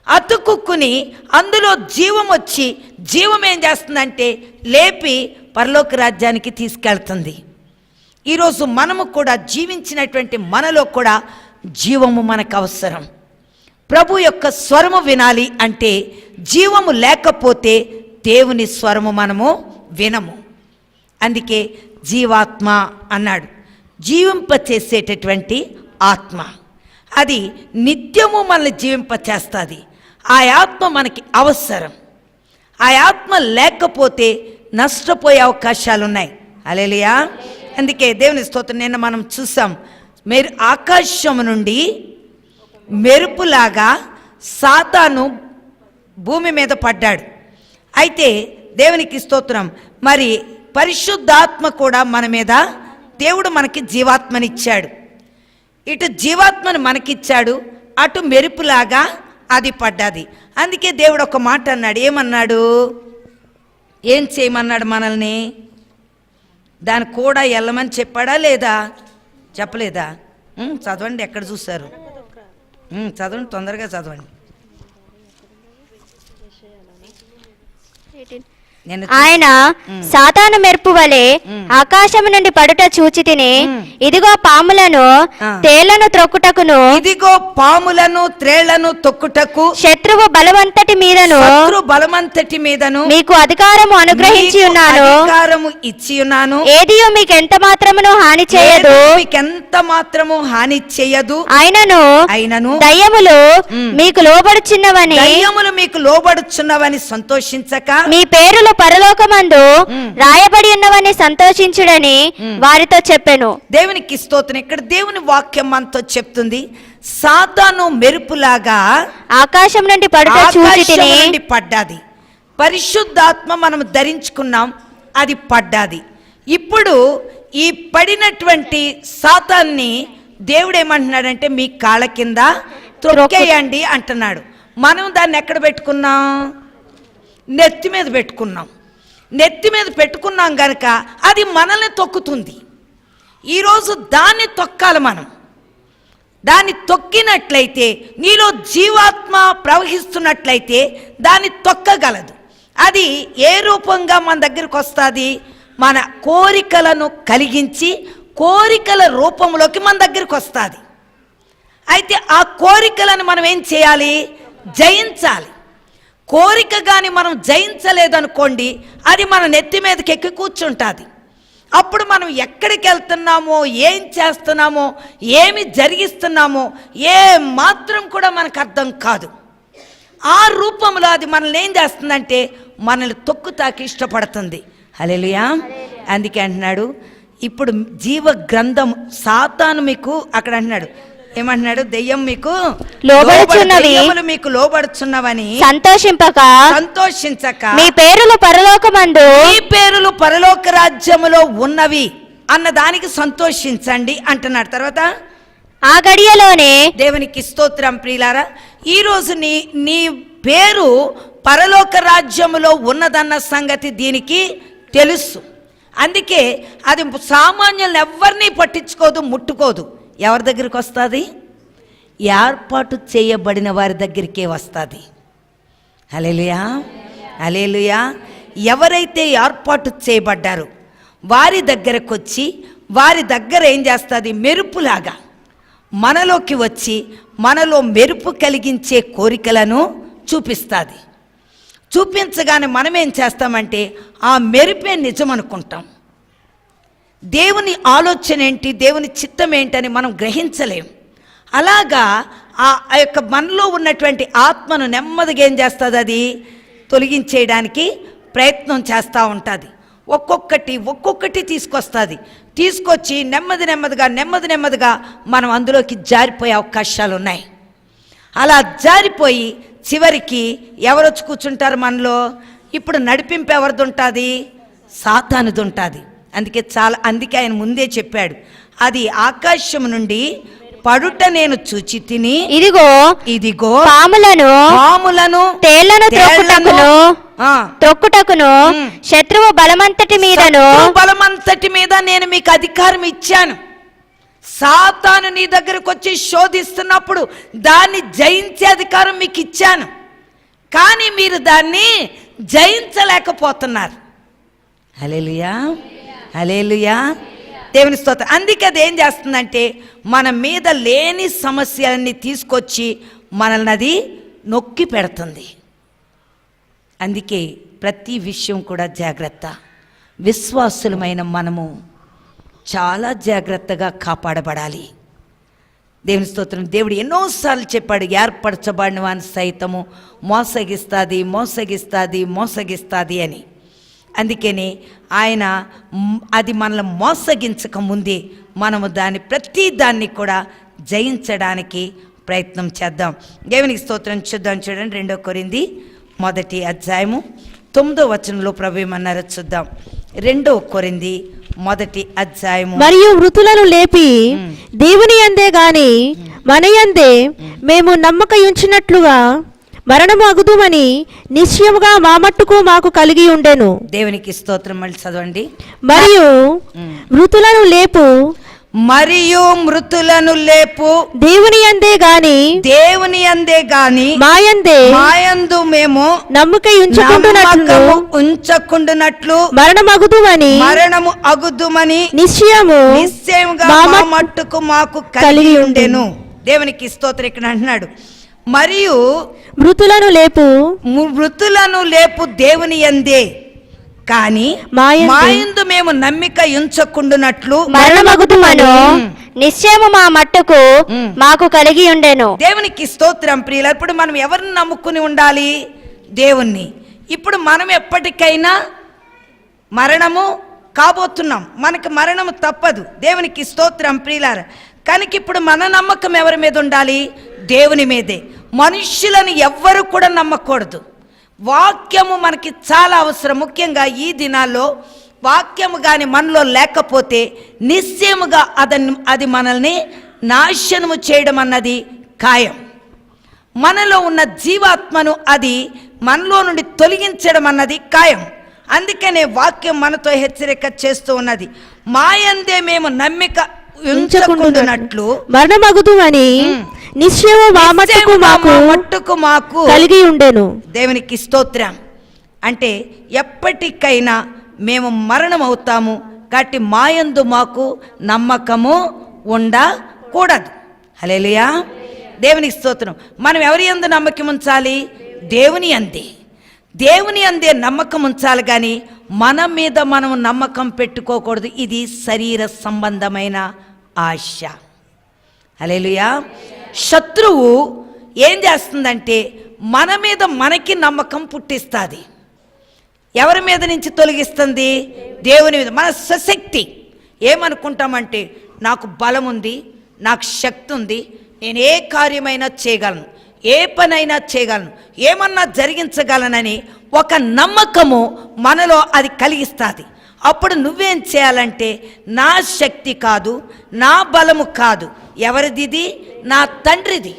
అతుక్కుని అందులో జీవం వచ్చి, జీవం ఏం చేస్తుందంటే లేపి పరలోక రాజ్యానికి తీసుకెళ్తుంది. ఈరోజు మనము కూడా జీవించినటువంటి మనలో కూడా జీవము మనకు అవసరం. ప్రభు యొక్క స్వరము వినాలి అంటే జీవము లేకపోతే దేవుని స్వరము మనము వినము. అందుకే జీవాత్మ అన్నాడు, జీవింపచేసేటటువంటి ఆత్మ. అది నిత్యము మనల్ని జీవింపచేస్తుంది. ఆ ఆత్మ మనకి అవసరం. ఆ ఆత్మ లేకపోతే నష్టపోయే అవకాశాలు ఉన్నాయి. హల్లెలూయా. అందుకే దేవుని స్తోత్రం. నిన్న మనం చూసాం, ఆకాశం నుండి మెరుపులాగా సాతాను భూమి మీద పడ్డాడు. అయితే దేవునికి స్తోత్రం, మరి పరిశుద్ధాత్మ కూడా మన మీద, దేవుడు మనకి జీవాత్మనిచ్చాడు. ఇటు జీవాత్మను మనకిచ్చాడు, అటు మెరుపులాగా అది పడ్డది. అందుకే దేవుడు ఒక మాట అన్నాడు. ఏమన్నాడు? ఏం చేయమన్నాడు మనల్ని? దాని కూడా వెళ్ళమని చెప్పాడా లేదా? చెప్పలేదా? చదవండి, ఎక్కడ చూశారు? చదవండి, తొందరగా చదవండి. ఆయన సాతాను మెరుపు వలె ఆకాశము నుండి పడుట చూచి తిని, ఇదిగో పాములను తేళ్లను త్రొక్కుటకును, ఇదిగో పాములను త్రేళ్లను తొక్కుటకు శత్రువు బలమంతటి మీదను మీకు అధికారము అనుగ్రహించి ఉన్నాను, అధికారము ఇచ్చి ఉన్నాను. ఏదియో మీకు ఎంత మాత్రమును హాని చేయదు, మీకెంత మాత్రము హాని చేయదు. అయినను దయ్యములు మీకు లోబడుచున్నవని సంతోషించక, మీ పేరులు పరలోకమందు రాయబడి ఉన్నవని సంతోషించుడని వారితో చెప్పెను. దేవునికి స్తోత్రం. ఇక్కడ దేవుని వాక్యం మనతో చెప్తుంది, సాతాను మెరుపులాగా ఆకాశం నుండి పడుట చూచి తిని పడ్డాది. పరిశుద్ధాత్మ మనం ధరించుకున్నాం, అది పడ్డాది. ఇప్పుడు ఈ పడినటువంటి సాతాన్ని దేవుడు ఏమంటున్నాడంటే మీ కాళ్ళ కింద త్రొక్కేయండి అంటున్నాడు. మనం దాన్ని ఎక్కడ పెట్టుకున్నాం? నెత్తి మీద పెట్టుకున్నాం. నెత్తి మీద పెట్టుకున్నాం గనక అది మనల్ని తొక్కుతుంది. ఈరోజు దాన్ని తొక్కాలి మనం. దాన్ని తొక్కినట్లయితే, నీలో జీవాత్మ ప్రవహిస్తున్నట్లయితే దాన్ని తొక్కగలదు. అది ఏ రూపంగా మన దగ్గరికి వస్తుంది? మన కోరికలను కలిగించి కోరికల రూపంలోకి మన దగ్గరికి వస్తుంది. అయితే ఆ కోరికలను మనం ఏం చేయాలి? జయించాలి. కోరిక కానీ మనం జయించలేదనుకోండి, అది మన నెత్తి మీదకి ఎక్కి కూర్చుంటుంది. అప్పుడు మనం ఎక్కడికి వెళ్తున్నామో, ఏం చేస్తున్నామో, ఏమి జరిగిస్తున్నామో ఏ మాత్రం కూడా మనకు అర్థం కాదు. ఆ రూపంలో అది మనల్ని ఏం చేస్తుందంటే మనల్ని తొక్కుతాకి ఇష్టపడుతుంది. హల్లెలూయా. అందుకే అంటున్నాడు, ఇప్పుడు జీవ గ్రంథం సాతాను మీకు అక్కడ అంటున్నాడు, ఏమంటున్నాడు? దెయ్యం మీకు లోబడుచున్నవని సంతోషించక మీ పేరులు పరలోక రాజ్యములో ఉన్నవి అన్న దానికి సంతోషించండి అంటున్నాడు. తర్వాత ఆ గడియలోనే దేవునికి స్తోత్రం. ప్రియులారా, ఈరోజు నీ పేరు పరలోక రాజ్యములో ఉన్నదన్న సంగతి దీనికి తెలుసు. అందుకే అది సామాన్యులను ఎవరిని పట్టించుకోదు, ముట్టుకోదు. ఎవరి దగ్గరికి వస్తుంది? ఏర్పాటు చేయబడిన వారి దగ్గరికే వస్తుంది. హల్లెలూయా, హల్లెలూయా. ఎవరైతే ఏర్పాటు చేయబడ్డారో వారి దగ్గరకు వచ్చి వారి దగ్గర ఏం చేస్తుంది? మెరుపులాగా మనలోకి వచ్చి మనలో మెరుపు కలిగించే కోరికలను చూపిస్తుంది. చూపించగానే మనం ఏం చేస్తామంటే ఆ మెరుపే నిజం అనుకుంటాం. దేవుని ఆలోచన ఏంటి, దేవుని చిత్తం ఏంటని మనం గ్రహించలేం. అలాగా ఆ యొక్క మనలో ఉన్నటువంటి ఆత్మను నెమ్మదిగా ఏం చేస్తుంది, అది తొలగించేయడానికి ప్రయత్నం చేస్తూ ఉంటుంది. ఒక్కొక్కటి తీసుకొచ్చి నెమ్మదిగా మనం అందులోకి జారిపోయే అవకాశాలు ఉన్నాయి. అలా జారిపోయి చివరికి ఎవరొచ్చి కూర్చుంటారు మనలో? ఇప్పుడు నడిపింపు ఎవరిది ఉంటుంది? సాతానుది ఉంటుంది. అందుకే ఆయన ముందే చెప్పాడు, అది ఆకాశం నుండి పడుట నేను చూచి తిని ఇదిగో పాములను తేళ్లను త్రొక్కుటకును శత్రువు బలమంతటి మీద నేను మీకు అధికారం ఇచ్చాను. సాతాను నీ దగ్గరకు వచ్చి శోధిస్తున్నప్పుడు దాన్ని జయించే అధికారం మీకు ఇచ్చాను, కానీ మీరు దాన్ని జయించలేకపోతున్నారు. హల్లెలూయా, దేవుని స్తోత్రం. అందుకే అది ఏం చేస్తుందంటే మన మీద లేని సమస్యలన్నీ తీసుకొచ్చి మనల్ని అది నొక్కి పెడుతుంది. అందుకే ప్రతి విషయం కూడా జాగ్రత్త. విశ్వాసులమైన మనము చాలా జాగ్రత్తగా కాపాడబడాలి. దేవుని స్తోత్రం. దేవుడు ఎన్నోసార్లు చెప్పాడు, ఏర్పరచబడిన వాని సైతము మోసగిస్తుంది అని. అందుకని ఆయన అది మనల్ని మోసగించక ముందే మనము ప్రతి దాన్ని కూడా జయించడానికి ప్రయత్నం చేద్దాం. దేవునికి స్తోత్రం. చూడండి 2 కొరింథీ 1వ అధ్యాయము 9వ వచనంలో ప్రభు ఏమన్నారో చూద్దాం. 2 కొరింథీ 1వ అధ్యాయము. మరియు మృతులను లేపి దేవుని యందే గాని మన యందే మేము నమ్మకయుంచినట్లుగా మరణము అగుదుమని నిశ్చయముగా మా మట్టుకు మాకు కలిగి ఉండెను. దేవునికి స్తోత్రం. మళ్ళీ చదవండి. మరియు మృతులను లేపు దేవుని యందే గాని మాయందు మేము నమ్మక ఉంచకుండునట్లు మరణము అగుదుమని నిశ్చయముగా మా మట్టుకు మాకు కలిగి ఉండెను. దేవునికి స్తోత్రం. ఇక్కడ అంటున్నాడు, మరియు మృతులను లేపు దేవుని యందే కానీ మాయందు మేము నమ్మిక ఉంచకుండునట్లు మరణమగుదుమను నిశ్చయము మా మట్టుకు మాకు కలిగి ఉండెను. దేవునికి స్తోత్రం. ప్రియుల, ఇప్పుడు మనం ఎవరిని నమ్ముకుని ఉండాలి? దేవుణ్ణి. ఇప్పుడు మనం ఎప్పటికైనా మరణము కాబోతున్నాం, మనకు మరణము తప్పదు. దేవునికి స్తోత్రం ప్రియులార. కనుక ఇప్పుడు మన నమ్మకం ఎవరి మీద ఉండాలి? దేవుని మీదే. మనుష్యులను ఎవ్వరు కూడా నమ్మకూడదు. వాక్యము మనకి చాలా అవసరం. ముఖ్యంగా ఈ దినాల్లో వాక్యము కానీ మనలో లేకపోతే నిశ్చయముగా అది మనల్ని నాశనము చేయడం అన్నది ఖాయం. మనలో ఉన్న జీవాత్మను అది మనలో నుండి తొలగించడం అన్నది ఖాయం. అందుకనే వాక్యం మనతో హెచ్చరిక చేస్తూ ఉన్నది, మాయందే మేము నమ్మిక ఉంచకుండునట్లు మరణమగుదుమని నిశ్చయము మా మట్టుకు మాకు కలిగి ఉండెను. దేవునికి స్తోత్రం. అంటే ఎప్పటికైనా మేము మరణం అవుతాము, కాబట్టి మాయందు మాకు నమ్మకము ఉండకూడదు. హల్లెలూయా, దేవునికి స్తోత్రం. మనం ఎవరి యందు నమ్మకం ఉంచాలి? దేవుని యందే. దేవుని అందే నమ్మకం ఉంచాలి, కానీ మన మీద మనం నమ్మకం పెట్టుకోకూడదు. ఇది శరీర సంబంధమైన ఆశ. హల్లెలూయా. శత్రువు ఏం చేస్తుందంటే మన మీద మనకి నమ్మకం పుట్టిస్తుంది. ఎవరి మీద నుంచి తొలగిస్తుంది? దేవుని మీద. మన సశక్తి ఏమనుకుంటామంటే నాకు బలం ఉంది, నాకు శక్తి ఉంది, నేను ఏ కార్యమైనా చేయగలను, ఏ పనైనా చేయగలను, ఏమన్నా జరిగించగలనని ఒక నమ్మకము మనలో అది కలిగిస్తుంది. అప్పుడు నువ్వేం చేయాలంటే నా శక్తి కాదు, నా బలము కాదు, ఎవరిది? నా తండ్రిది.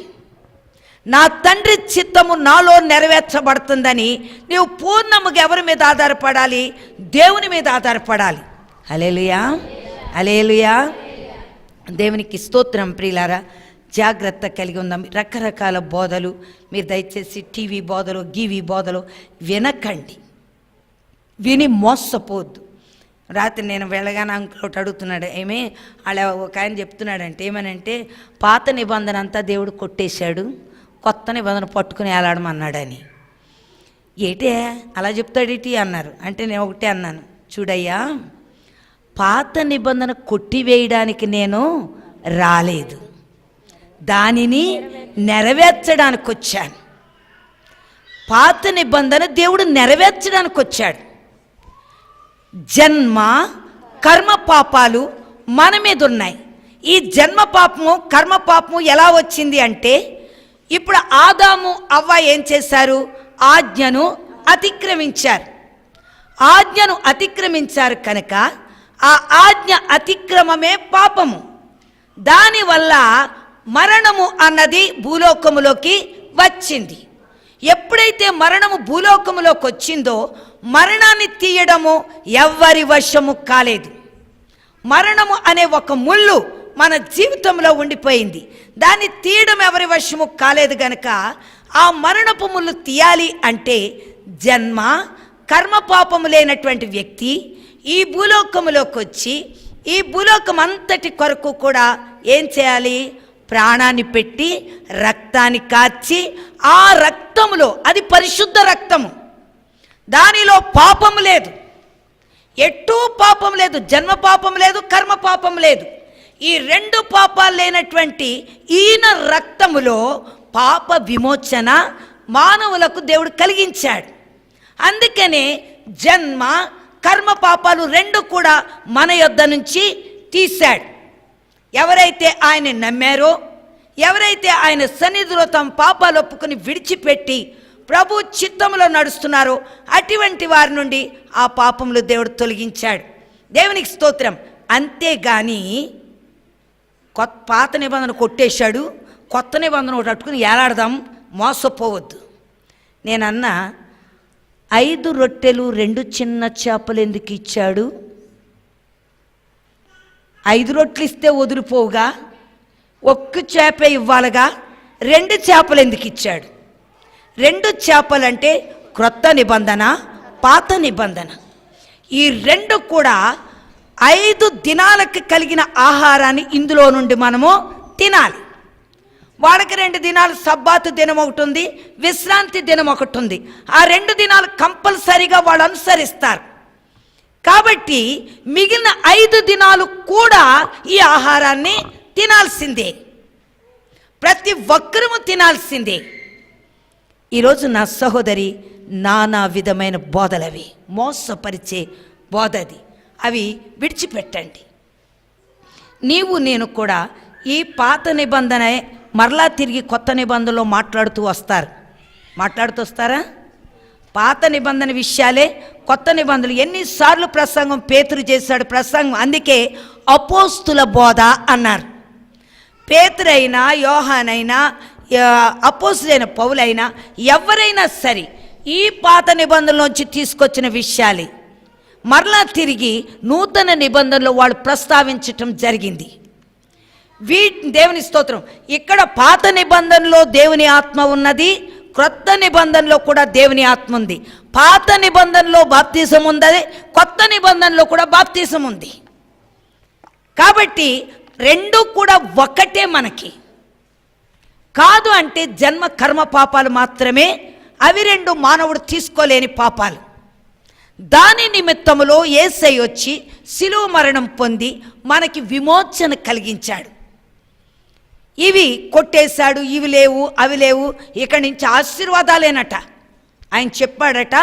నా తండ్రి చిత్తము నాలో నెరవేర్చబడుతుందని నీవు పూర్ణముగా ఎవరి మీద ఆధారపడాలి? దేవుని మీద ఆధారపడాలి. హల్లెలూయా, హల్లెలూయా. దేవునికి స్తోత్రం. ప్రియులారా, జాగ్రత్త కలిగి ఉందాం. రకరకాల బోధలు మీరు దయచేసి టీవీ బోధలు, గీవీ బోధలు వినకండి, విని మోసపోద్దు. రాత్రి నేను వెళ్ళగానే అంకుల్ ఒకటి అడుగుతున్నాడు, ఏమి అలా ఒక ఆయన చెప్తున్నాడంటే ఏమనంటే పాత నిబంధన అంతా దేవుడు కొట్టేశాడు, కొత్త నిబంధన పట్టుకుని ఏలాడమన్నాడని. ఏటే అలా చెప్తాడేటి అన్నారు. అంటే నేను ఒకటే అన్నాను, చూడయ్యా, పాత నిబంధన కొట్టివేయడానికి నేను రాలేదు, దానిని నెరవేర్చడానికి వచ్చాను. పాత నిబంధన దేవుడు నెరవేర్చడానికి వచ్చాడు. జన్మ కర్మ పాపాలు మన మీద ఉన్నాయి. ఈ జన్మ పాపము కర్మ పాపము ఎలా వచ్చింది అంటే, ఇప్పుడు ఆదాము అవ్వ ఏం చేశారు? ఆజ్ఞను అతిక్రమించారు. ఆజ్ఞను అతిక్రమించారు కనుక ఆ ఆజ్ఞ అతిక్రమమే పాపము. దానివల్ల మరణము అన్నది భూలోకములోకి వచ్చింది. ఎప్పుడైతే మరణము భూలోకములోకి వచ్చిందో మరణాన్ని తీయడము ఎవ్వరి వశము కాలేదు. మరణము అనే ఒక ముళ్ళు మన జీవితంలో ఉండిపోయింది, దాన్ని తీయడం ఎవరి వశము కాలేదు గనక ఆ మరణపు ముళ్ళు తీయాలి అంటే జన్మ కర్మ పాపము లేనటువంటి వ్యక్తి ఈ భూలోకములోకి వచ్చి ఈ భూలోకం అంతటి కొరకు కూడా ఏం చేయాలి? ప్రాణాన్ని పెట్టి రక్తాన్ని కార్చి, ఆ రక్తములో, అది పరిశుద్ధ రక్తము, దానిలో పాపం లేదు, ఎట్టూ పాపం లేదు, జన్మ పాపం లేదు, కర్మ పాపం లేదు. ఈ రెండు పాపాలు లేనటువంటి ఈయన రక్తములో పాప విమోచన మానవులకు దేవుడు కలిగించాడు. అందుకనే జన్మ కర్మ పాపాలు రెండు కూడా మన యొద్ద నుంచి తీశాడు. ఎవరైతే ఆయన నమ్మారో, ఎవరైతే ఆయన సన్నిధిలో తమ పాపాలు ఒప్పుకొని విడిచిపెట్టి ప్రభు చిత్తములో నడుస్తున్నారో అటువంటి వారి నుండి ఆ పాపములు దేవుడు తొలగించాడు. దేవునికి స్తోత్రం. అంతేగాని పాత నిబంధన కొట్టేశాడు, కొత్త నిబంధన ఒకటి అట్టుకుని ఏలాడదాం, మోసపోవద్దు. నేనన్నా 5 రొట్టెలు 2 చిన్న చేపలు ఎందుకు ఇచ్చాడు? 5 రొట్టెలు ఇస్తే వదిలిపోవుగా, ఒక్క చేపే ఇవ్వాలిగా, 2 చేపలు ఎందుకు ఇచ్చాడు? 2 చేపలంటే క్రొత్త నిబంధన, పాత నిబంధన. ఈ 2 కూడా 5 దినాలకు కలిగిన ఆహారాన్ని ఇందులో నుండి మనము తినాలి. వాళ్ళకి 2 దినాలు సబ్బాతు దినం ఒకటి ఉంది, విశ్రాంతి దినం ఒకటి ఉంది. ఆ 2 దినాలు కంపల్సరీగా వాళ్ళు అనుసరిస్తారు. కాబట్టి మిగిలిన 5 దినాలు కూడా ఈ ఆహారాన్ని తినాల్సిందే, ప్రతి ఒక్కరూ తినాల్సిందే. ఈరోజు నా సహోదరి నానా విధమైన బోధలవి, మోసపరిచే బోధది, అవి విడిచిపెట్టండి. నీవు నేను కూడా ఈ పాత నిబంధన మరలా తిరిగి కొత్త నిబంధనలో మాట్లాడుతూ వస్తారా? పాత నిబంధన విషయాలే కొత్త నిబంధనలు. ఎన్నిసార్లు ప్రసంగం పేతురు చేశాడు ప్రసంగం, అందుకే అపోస్తుల బోధ అన్నారు. పేతురైనా, యోహానైనా, అపోస్తులైన పౌలైనా, ఎవరైనా సరే ఈ పాత నిబంధనలోంచి తీసుకొచ్చిన విషయాలే మరలా తిరిగి నూతన నిబంధనలో వాళ్ళు ప్రస్తావించటం జరిగింది. దేవుని స్తోత్రం. ఇక్కడ పాత నిబంధనలో దేవుని ఆత్మ ఉన్నది, క్రొత్త నిబంధనలో కూడా దేవుని ఆత్మ ఉంది. పాత నిబంధనలో బాప్తిసం ఉంది, కొత్త నిబంధనలో కూడా బాప్తిసం ఉంది. కాబట్టి 2 కూడా ఒకటే మనకి. కాదు అంటే జన్మ కర్మ పాపాలు మాత్రమే, అవి 2 మానవుడు తీసుకోలేని పాపాలు. దాని నిమిత్తములో యేసయ్య వచ్చి శిలువ మరణం పొంది మనకి విమోచన కలిగించాడు. ఇవి కొట్టేశాడు, ఇవి లేవు, అవి లేవు, ఇక్కడి నుంచి ఆశీర్వాదాలేనట. ఆయన చెప్పాడట,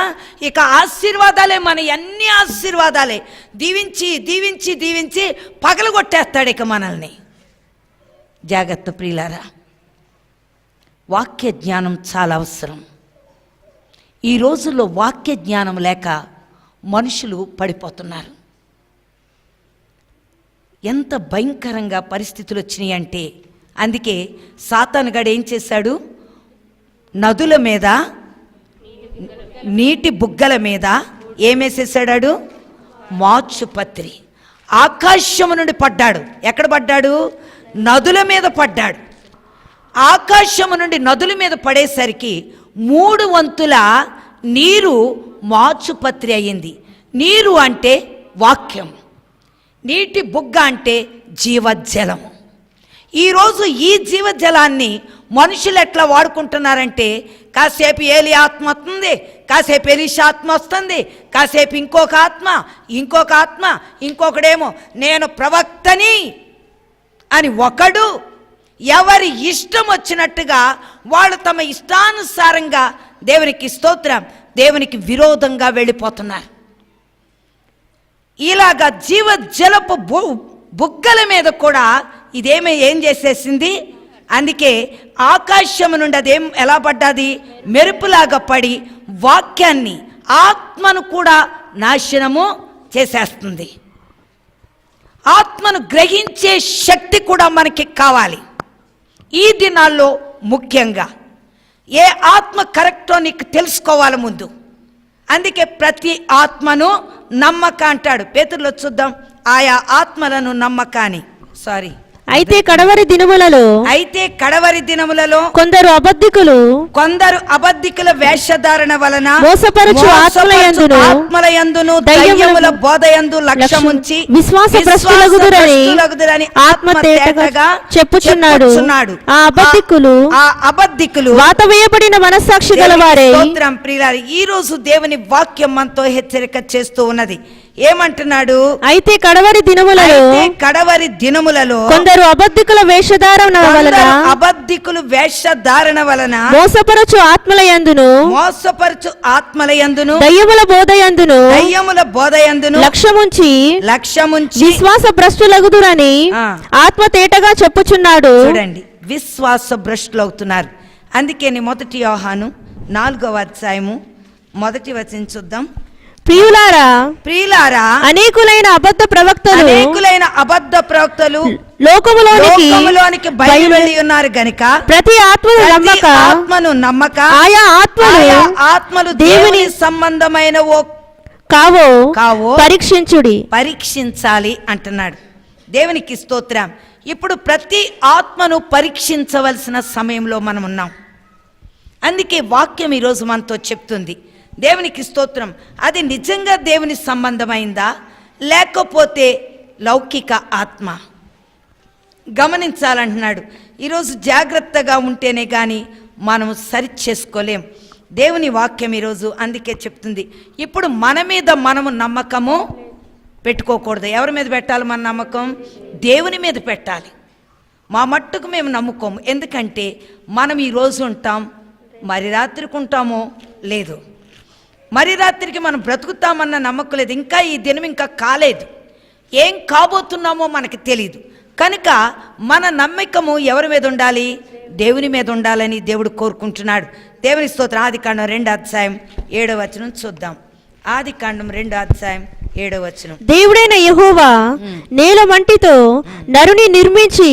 ఇక ఆశీర్వాదాలే, మన అన్ని ఆశీర్వాదాలే. దీవించి దీవించి దీవించి పగలగొట్టేస్తాడు ఇక మనల్ని. జాగ్రత్త ప్రియులారా, వాక్య జ్ఞానం చాలా అవసరం. ఈ రోజుల్లో వాక్య జ్ఞానం లేక మనుషులు పడిపోతున్నారు. ఎంత భయంకరంగా పరిస్థితులు వచ్చినాయి అంటే, అందుకే సాతానుగాడు ఏం చేశాడు? నదుల మీద, నీటి బుగ్గల మీద ఏమేసేసాడు? మాచుపత్రి. ఆకాశము నుండి పడ్డాడు. ఎక్కడ పడ్డాడు? నదుల మీద పడ్డాడు. ఆకాశము నుండి నదుల మీద పడేసరికి 3 వంతుల నీరు మాచుపత్రి అయ్యింది. నీరు అంటే వాక్యం. నీటి బుగ్గ అంటే జీవజలము. ఈరోజు ఈ జీవజలాన్ని మనుషులు ఎట్లా వాడుకుంటున్నారంటే, కాసేపు ఏలి ఆత్మ వస్తుంది, కాసేపు ఎలీషా ఆత్మ వస్తుంది, కాసేపు ఇంకొక ఆత్మ, ఇంకొకడేమో నేను ప్రవక్తని అని ఒకడు, ఎవరి ఇష్టం వచ్చినట్టుగా వాళ్ళు తమ ఇష్టానుసారంగా దేవునికి స్తోత్రం, దేవునికి విరోధంగా వెళ్ళిపోతున్నారు. ఇలాగా జీవజలపు బుగ్గల మీద కూడా ఏం చేసేసింది. అందుకే ఆకాశము నుండి అదేం ఎలా పడ్డది, మెరుపులాగా పడి వాక్యాన్ని, ఆత్మను కూడా నాశనము చేసేస్తుంది. ఆత్మను గ్రహించే శక్తి కూడా మనకి కావాలి ఈ దినాల్లో. ముఖ్యంగా ఏ ఆత్మ కరెక్టో నీకు తెలుసుకోవాలి ముందు. అందుకే ప్రతి ఆత్మను నమ్మక అంటాడు. పేతురులో చూద్దాం, ఆయా ఆత్మలను నమ్మక అని. అయితే కడవరి దినములలో కొందరు అబద్ధికుల వేషధారణ వలన మోసపరచు ఆత్మలయందును దయ్యముల బోధయందు లక్ష్యముంచి విశ్వాసభ్రష్టులగుదురని ఆత్మ తేటగా చెప్పుచున్నాడు. ఆ అబద్ధికులు వాతవేయబడిన మనస్సాక్షి గలవారే. స్తోత్రం ప్రియులారా, ఈ రోజు దేవుని వాక్యం మనతో హెచ్చరిక చేస్తూ ఉన్నది. ఏమంటున్నాడు? అయితే కడవరి దినములలో కొందరు అబద్ధికుల వేషధారణ వలన మోసపరచు ఆత్మలయందును దయ్యముల బోధయందును లక్ష్యముంచి విశ్వాస భ్రష్టులగుదురని ఆత్మ తేటగా చెప్పుచున్నాడు. చూడండి, విశ్వాస భ్రష్టులవుతున్నారు. అందుకే మొదటి యోహాను 4వ అధ్యాయము 1వ వచనం చూద్దాం. ప్రియులారా అనేకులైన అబద్ధ ప్రవక్తలు లోకములోనికి బయలువెళ్ళి ఉన్నారు గనుక ప్రతి ఆత్మను నమ్మక ఆయా ఆత్మలు దేవుని సంబంధమైనవో కావో పరీక్షించాలి అంటున్నాడు. దేవునికి స్తోత్రం. ఇప్పుడు ప్రతి ఆత్మను పరీక్షించవలసిన సమయంలో మనం ఉన్నాం. అందుకే వాక్యం ఈరోజు మనతో చెప్తుంది. దేవునికి స్తోత్రం. అది నిజంగా దేవుని సంబంధమైందా లేకపోతే లౌకిక ఆత్మ గమనించాలంటున్నాడు. ఈరోజు జాగ్రత్తగా ఉంటేనే కానీ మనం సరి చేసుకోలేం. దేవుని వాక్యం ఈరోజు అందుకే చెప్తుంది, ఇప్పుడు మన మీద మనము నమ్మకము పెట్టుకోకూడదు. ఎవరి మీద పెట్టాలి మన నమ్మకం? దేవుని మీద పెట్టాలి. మా మట్టుకు మేము నమ్ముకోము. ఎందుకంటే మనం ఈరోజు ఉంటాం, మరి రాత్రికి ఉంటామో లేదు. మరి రాత్రికి మనం బ్రతుకుతామన్న నమ్మకం లేదు. ఇంకా ఈ దినం ఇంకా కాలేదు, ఏం కాబోతున్నామో మనకు తెలియదు. కనుక మన నమ్మకము ఎవరి మీద ఉండాలి? దేవుని మీద ఉండాలని దేవుడు కోరుకుంటున్నాడు. దేవుని స్తోత్రం. ఆదికాండం 2వ అధ్యాయం 7వ వచనం చూద్దాం. ఆదికాండం 2వ అధ్యాయం 7వ వచనం. దేవుడైన యెహోవా నేల మంటితో నరుని నిర్మించి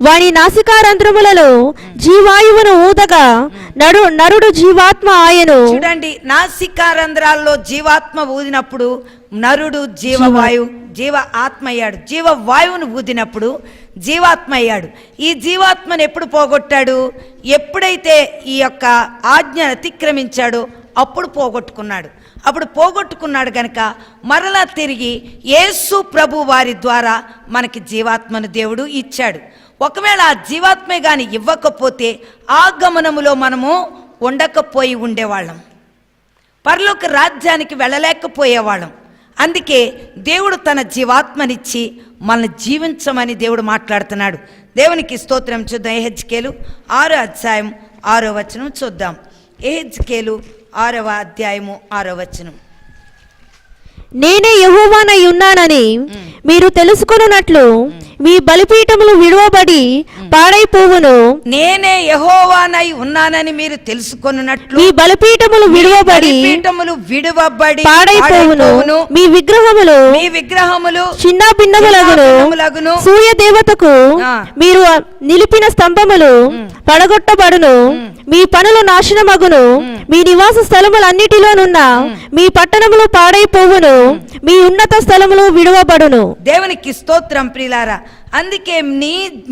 వాని నాసికారంధ్రములలో జీవాయువును ఊదగా నరుడు జీవాత్మ ఆయను. చూడండి, నాసికారంధ్రాల్లో జీవాత్మ ఊదినప్పుడు నరుడు జీవ ఆత్మ అయ్యాడు. జీవవాయువును ఊదినప్పుడు జీవాత్మ అయ్యాడు. ఈ జీవాత్మను ఎప్పుడు పోగొట్టాడు? ఎప్పుడైతే ఈ యొక్క ఆజ్ఞను అతిక్రమించాడో అప్పుడు పోగొట్టుకున్నాడు. అప్పుడు పోగొట్టుకున్నాడు కనుక మరలా తిరిగి యేసు ప్రభు వారి ద్వారా మనకి జీవాత్మను దేవుడు ఇచ్చాడు. ఒకవేళ ఆ జీవాత్మే కానీ ఇవ్వకపోతే ఆ గమనములో మనము ఉండేవాళ్ళం, పరలోక రాజ్యానికి వెళ్ళలేకపోయేవాళ్ళం. అందుకే దేవుడు తన జీవాత్మనిచ్చి మనల్ని జీవించమని దేవుడు మాట్లాడుతున్నాడు. దేవునికి స్తోత్రం. చూద్దాం. యెహెజ్కేలు 6వ అధ్యాయం 6వ వచనం చూద్దాం. యెహెజ్కేలు 6వ అధ్యాయము 6వ వచనం. నేనే యెహోవానై ఉన్నానని మీరు తెలుసుకొనున్నట్లు మీ బలిపీఠములు విడువబడి పాడైపోవును. నేనే యెహోవానై ఉన్నానని మీరు తెలుసుకొనున్నట్లు మీ బలిపీఠములు విడువబడి పాడైపోవును. మీ విగ్రహములు చిన్న భిన్నములగును. సూర్య దేవతకు మీరు నిలిపిన స్తంభములు పడగొట్టబడును. మీ పనులు నాశనమగును. మీ నివాస స్థలములన్నిటిలోనున్న మీ పట్టణములు పాడైపోవును. మీ ఉన్నత స్థలములు విడువబడును. దేవునికి స్తోత్రం ప్రియులారా. అందుకే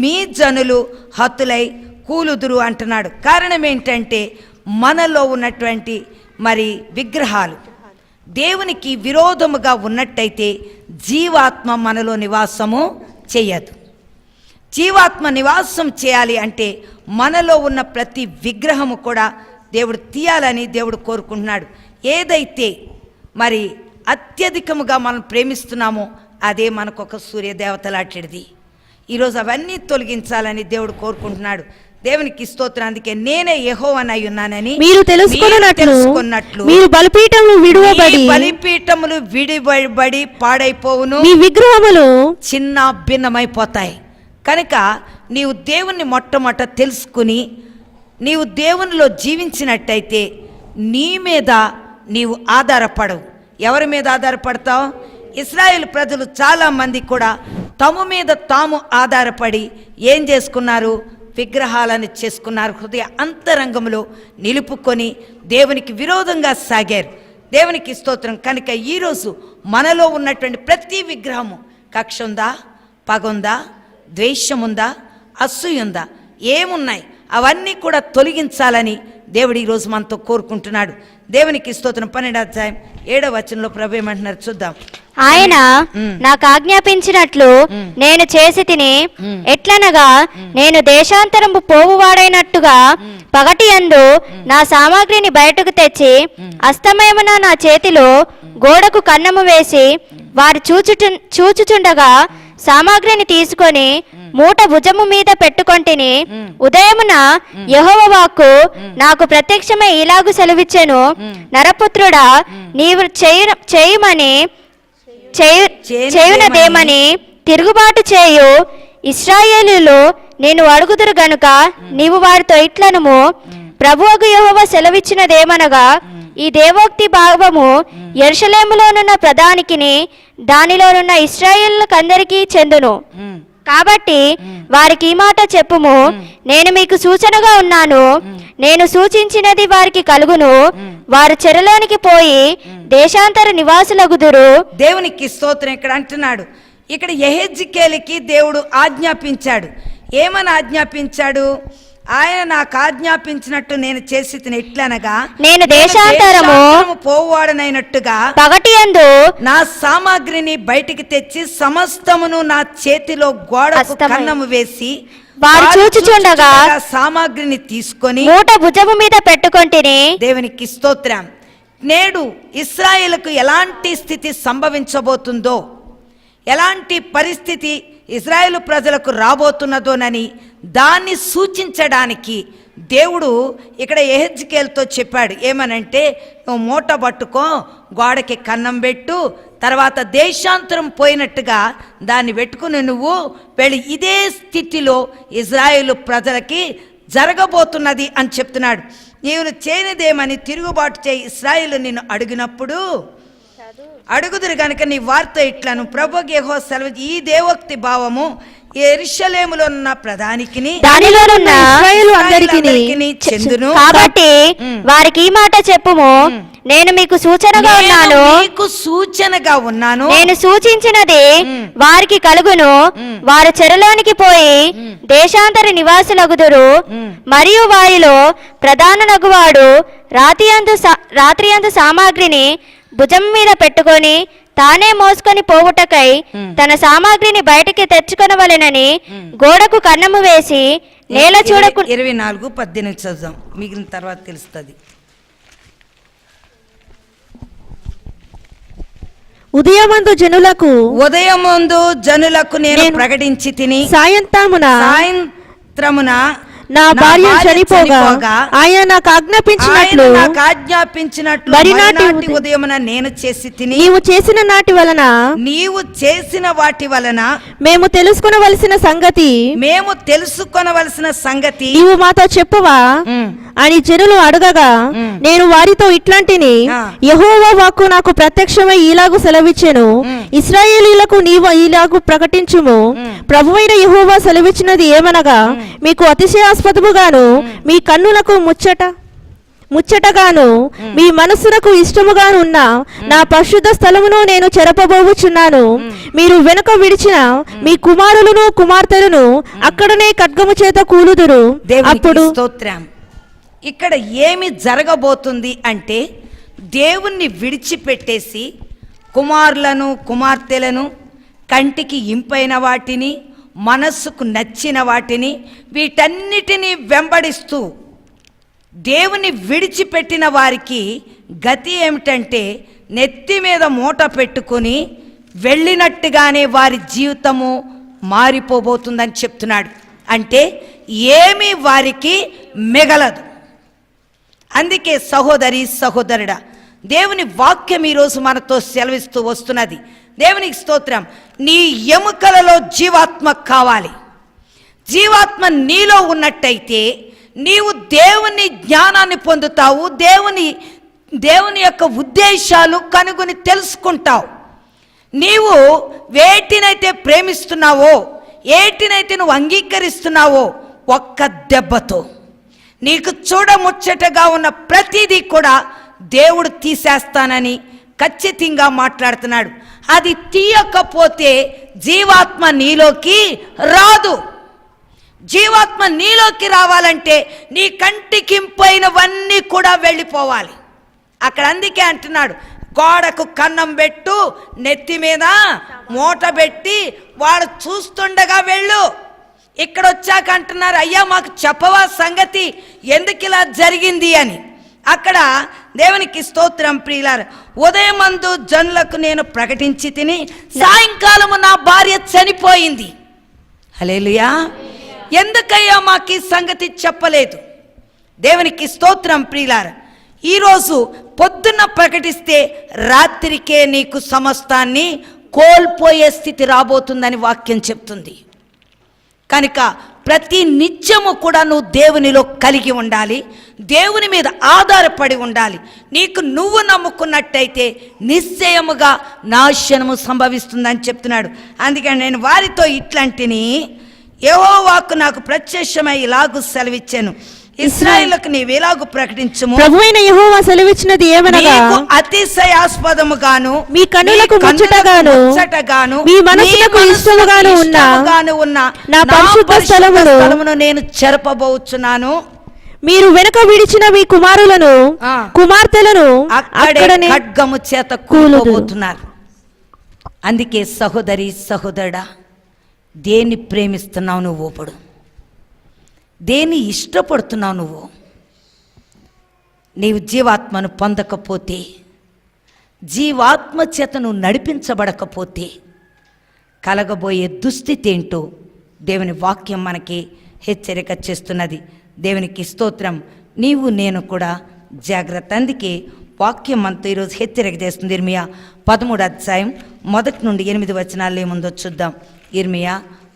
మీ జనులు హతులై కూలుదురు అంటున్నాడు. కారణం ఏంటంటే మనలో ఉన్నటువంటి మరి దేవునికి విరోధముగా ఉన్నట్టయితే జీవాత్మ మనలో నివాసము చేయదు. జీవాత్మ నివాసం చేయాలి అంటే మనలో ఉన్న ప్రతి విగ్రహము కూడా దేవుడు తీయాలని దేవుడు కోరుకుంటున్నాడు. ఏదైతే మరి అత్యధికముగా మనం ప్రేమిస్తున్నామో అదే మనకు ఒక సూర్యదేవత లాంటిది. ఈరోజు అవన్నీ తొలగించాలని దేవుడు కోరుకుంటున్నాడు. దేవునికి స్తోత్రం. అందుకే నేనే యెహోవానై ఉన్నానని మీరు తెలుసుకున్నట్లు మీరు బలిపీఠములు విడువబడి బలిపీఠములు విడిబడి పాడైపోవును, మీ విగ్రహములు చిన్న భిన్నమైపోతాయి. కనుక నీవు దేవుణ్ణి మొట్టమొదట తెలుసుకుని నీవు దేవునిలో జీవించినట్టయితే నీ మీద నీవు ఆధారపడవు. ఎవరి మీద ఆధారపడతావు? ఇశ్రాయేలు ప్రజలు చాలామంది కూడా తమ మీద తాము ఆధారపడి ఏం చేసుకున్నారు? విగ్రహాలను చేసుకున్నారు. హృదయ అంతరంగంలో నిలుపుకొని దేవునికి విరోధంగా సాగారు. దేవునికి స్తోత్రం. కనుక ఈరోజు మనలో ఉన్నటువంటి ప్రతి విగ్రహము కక్ష ఉందా, పగ ఉందా, ద్వేషం ఉందా, అసూయ ఉందా, ఏమున్నాయి అవన్నీ కూడా తొలగించాలని దేవుడు ఈరోజు మనతో కోరుకుంటున్నాడు. దేవునికి స్తోత్రం. 12వ అధ్యాయం 7వ వచనంలో ప్రభు ఏమంటున్నారు చూద్దాం. ఆయన నాకు ఆజ్ఞాపించినట్లు నేను చేసి తిని, ఎట్లనగా నేను దేశాంతరము పోవువాడైనట్టుగా పగటి యందు నా సామాగ్రిని బయటకు తెచ్చి అస్తమయమున నా చేతిలో గోడకు కన్నము వేసి వారు చూచుచుండగా సామాగ్రిని తీసుకొని మూట భుజము మీద పెట్టుకొంటిని. ఉదయమున యెహోవా వాక్కు నాకు ప్రత్యక్షమై ఇలాగు సెలవిచ్చెను, నరపుత్రుడా, నీవు చేయునదేమని తిరుగుబాటు చేయు ఇశ్రాయేలీయులు నేను అడుగుదురు గనుక నీవు వారితో ఇట్లనుము, ప్రభువగు యెహోవా సెలవిచ్చినదేమనగా, ఈ దేవోక్తి భావము యెరూషలేములోనున్న ప్రధానికిని దానిలోనున్న ఇశ్రాయేలుకందరికీ చెందును. కాబట్టి వారికి ఈ మాట చెప్పుము, నేను మీకు సూచనగా ఉన్నాను, నేను సూచించినది వారికి కలుగును, వారు చెరలోనికి పోయి దేశాంతర నివాసులగుదురు. దేవునికి స్తోత్రం. ఇక్కడ అంటున్నాడు, ఇక్కడ యెహెజ్కేలుకి దేవుడు ఆజ్ఞాపించాడు. ఏమని ఆజ్ఞాపించాడు? ఆయన నాకు ఆజ్ఞాపించినట్టు నేను చేసి ఎట్లనగా, నేను దేశాంతరము పోవాడనైనట్టుగా పగటి యందు నా సామాగ్రిని బయటికి తెచ్చి సమస్తమును నా చేతిలో గోడకు కన్నము వేసి వారు చూచుచుండగా సామాగ్రిని తీసుకొని మూట భుజము మీద పెట్టుకొంటిని. దేవునికి స్తోత్రం. నేడు ఇశ్రాయేలుకు ఎలాంటి స్థితి సంభవించబోతుందో, ఎలాంటి పరిస్థితి ఇశ్రాయేలు ప్రజలకు రాబోతున్నదోనని దాన్ని సూచించడానికి దేవుడు ఇక్కడ యెహెజ్కేలుతో చెప్పాడు. ఏమనంటే, నువ్వు మూట పట్టుకో, గోడకి కన్నం పెట్టు, తర్వాత దేశాంతరం పోయినట్టుగా దాన్ని పెట్టుకుని నువ్వు వెళ్ళి ఇదే స్థితిలో ఇశ్రాయేలు ప్రజలకి జరగబోతున్నది అని చెప్తున్నాడు. నీవు చేయనిదేమని తిరుగుబాటు చేయి ఇశ్రాయేలు నిన్ను అడిగినప్పుడు అడుగుదురు గనుక నీ వార్త ఇట్లను, ప్రభువు యెహోవా సెలవు, ఈ దేవోక్తి భావము యెరూషలేములో ఉన్న ప్రధానికిని దానిలోనున్న ఇశ్రాయేలు అందరికిని చెందును. కాబట్టి వారికి ఈ మాట చెప్పుము, నేను మీకు సూచనగా ఉన్నాను, మీకు సూచనగా ఉన్నాను, నేను సూచించినది వారికి కలుగును, వారు చెరలోనికి పోయి దేశాంతర నివాసులగుదురు. మరియు వారిలో ప్రధాన నగువాడు రాత్రియందు సామాగ్రిని భుజం మీద పెట్టుకొని తానే మోసుకొని పోవుటకై తన సామాగ్రిని బయటికి తెచ్చుకొనవలెనని గోడకు కన్నము వేసి నేల చూడకు. 24:18 చదువుదాం, మిగిలిన తర్వాత తెలుస్తుంది. ఉదయమందు జనులకు నేను ప్రకటించి తిని సాయంత్రమున నా భార్య చనిపోగా ఆయన నాకు ఆజ్ఞాపించినట్లు మరినాటి ఉదయమున నేను చేసి తిని, నీవు చేసిన వాటి వలన మేము తెలుసుకొనవలసిన సంగతి నీవు మాతో చెప్పవా అని జనులు అడగగా, నేను వారితో ఇట్లాంటిని, యెహోవా వాక్కు నాకు ప్రత్యక్షమై ఇలాగు సెలవిచ్చెను, ఇశ్రాయేలీయులకు నీవు ఇలాగు ప్రకటించుము, ప్రభువైన యెహోవా సెలవిచ్చినది ఏమనగా, మీకు అతిశయాస్పదముగాను మీ కన్నులకు ముచ్చటగాను మీ మనస్సునకు ఇష్టముగాను ఉన్న నా పరిశుద్ధ స్థలమును నేను చెరపబోచున్నాను. మీరు వెనుక విడిచిన మీ కుమారులను కుమార్తెలను అక్కడనే ఖడ్గము చేత కూలుదురు. అప్పుడు స్తోత్రం. ఇక్కడ ఏమి జరగబోతుంది అంటే, దేవుణ్ణి విడిచిపెట్టేసి కుమారులను కుమార్తెలను, కంటికి ఇంపైన వాటిని, మనస్సుకు నచ్చిన వాటిని, వీటన్నిటినీ వెంబడిస్తూ దేవుని విడిచిపెట్టిన వారికి గతి ఏమిటంటే నెత్తి మీద మూట పెట్టుకొని వెళ్ళినట్టుగానే వారి జీవితము మారిపోబోతుందని చెప్తున్నాడు. అంటే ఏమీ వారికి మిగలదు. అందుకే సహోదరి సహోదరుడా, దేవుని వాక్యం ఈరోజు మనతో సెలవిస్తూ వస్తున్నది. దేవునికి స్తోత్రం. నీ ఎముకలలో జీవాత్మ కావాలి. జీవాత్మ నీలో ఉన్నట్టయితే నీవు దేవుని జ్ఞానాన్ని పొందుతావు, దేవుని యొక్క ఉద్దేశాలు కనుగొని తెలుసుకుంటావు. నీవు వేటినైతే ప్రేమిస్తున్నావో, ఏటినైతే నువ్వు అంగీకరిస్తున్నావో, ఒక్క దెబ్బతో నీకు చూడముచ్చటగా ఉన్న ప్రతిదీ కూడా దేవుడు తీసేస్తానని ఖచ్చితంగా మాట్లాడుతున్నాడు. అది తీయకపోతే జీవాత్మ నీలోకి రాదు. జీవాత్మ నీలోకి రావాలంటే నీ కంటికింపైనవన్నీ కూడా వెళ్ళిపోవాలి. అక్కడ అందుకే అంటున్నాడు, గోడకు కన్నం పెట్టు, నెత్తి మీద మూట పెట్టి వాడు చూస్తుండగా వెళ్ళు. ఇక్కడ వచ్చాక అంటున్నారు, అయ్యా మాకు చెప్పవా సంగతి, ఎందుకు ఇలా జరిగింది అని. అక్కడ దేవునికి స్తోత్రం ప్రియులారా, ఉదయమందు జనులకు నేను ప్రకటించి తిని సాయంకాలము నా భార్య చనిపోయింది. హల్లెలూయా. ఎందుకయ్యా మాకు ఈ సంగతి చెప్పలేదు? దేవునికి స్తోత్రం ప్రియులారా. ఈరోజు పొద్దున్న ప్రకటిస్తే రాత్రికే నీకు సమస్తాన్ని కోల్పోయే స్థితి రాబోతుందని వాక్యం చెప్తుంది. కనుక ప్రతి నిత్యము కూడా నువ్వు దేవునిలో కలిగి ఉండాలి, దేవుని మీద ఆధారపడి ఉండాలి. నీకు నువ్వు నమ్ముకున్నట్టయితే నిశ్చయముగా నాశనము సంభవిస్తుందని చెప్తున్నాడు. అందుకని నేను వారితో ఇట్లాంటిని, యెహోవాకు నాకు ప్రత్యక్షమై ఇలాగు సెలవిచ్చాను, ఇశ్రాయేలుకు నీవు ఇలాగు ప్రకటించుము, ప్రభువైన యెహోవా సెలవిచ్చినది ఏమనగా, నీకు అతిశయాస్పదముగాను మీ కన్నులకు ముచ్చటగాను మీ మనసులకు ఇష్టముగాను ఉన్న నా పరిశుద్ధ స్థలమును నేను చెరపబోచున్నాను. మీరు వెనుక విడిచిన మీ కుమారులను కుమార్తెలను అక్కడే ఖడ్గము చేత కూలబోతున్నారు. అందుకే సహోదరి సహోదరుడా, దేన్ని ప్రేమిస్తున్నావు నువ్వు? ఇప్పుడు దేన్ని ఇష్టపడుతున్నావు నువ్వు? నీవు జీవాత్మను పొందకపోతే, జీవాత్మ చేత నువ్వు నడిపించబడకపోతే కలగబోయే దుస్థితి ఏంటో దేవుని వాక్యం మనకి హెచ్చరిక చేస్తున్నది. దేవునికి స్తోత్రం. నీవు నేను కూడా జాగ్రత్త. అందుకే వాక్యం అంతా ఈరోజు హెచ్చరిక చేస్తుంది. ఇర్మియా 13 అధ్యాయం 1 నుండి 8 వచనాలు ఏముందో చూద్దాం. ఇర్మియా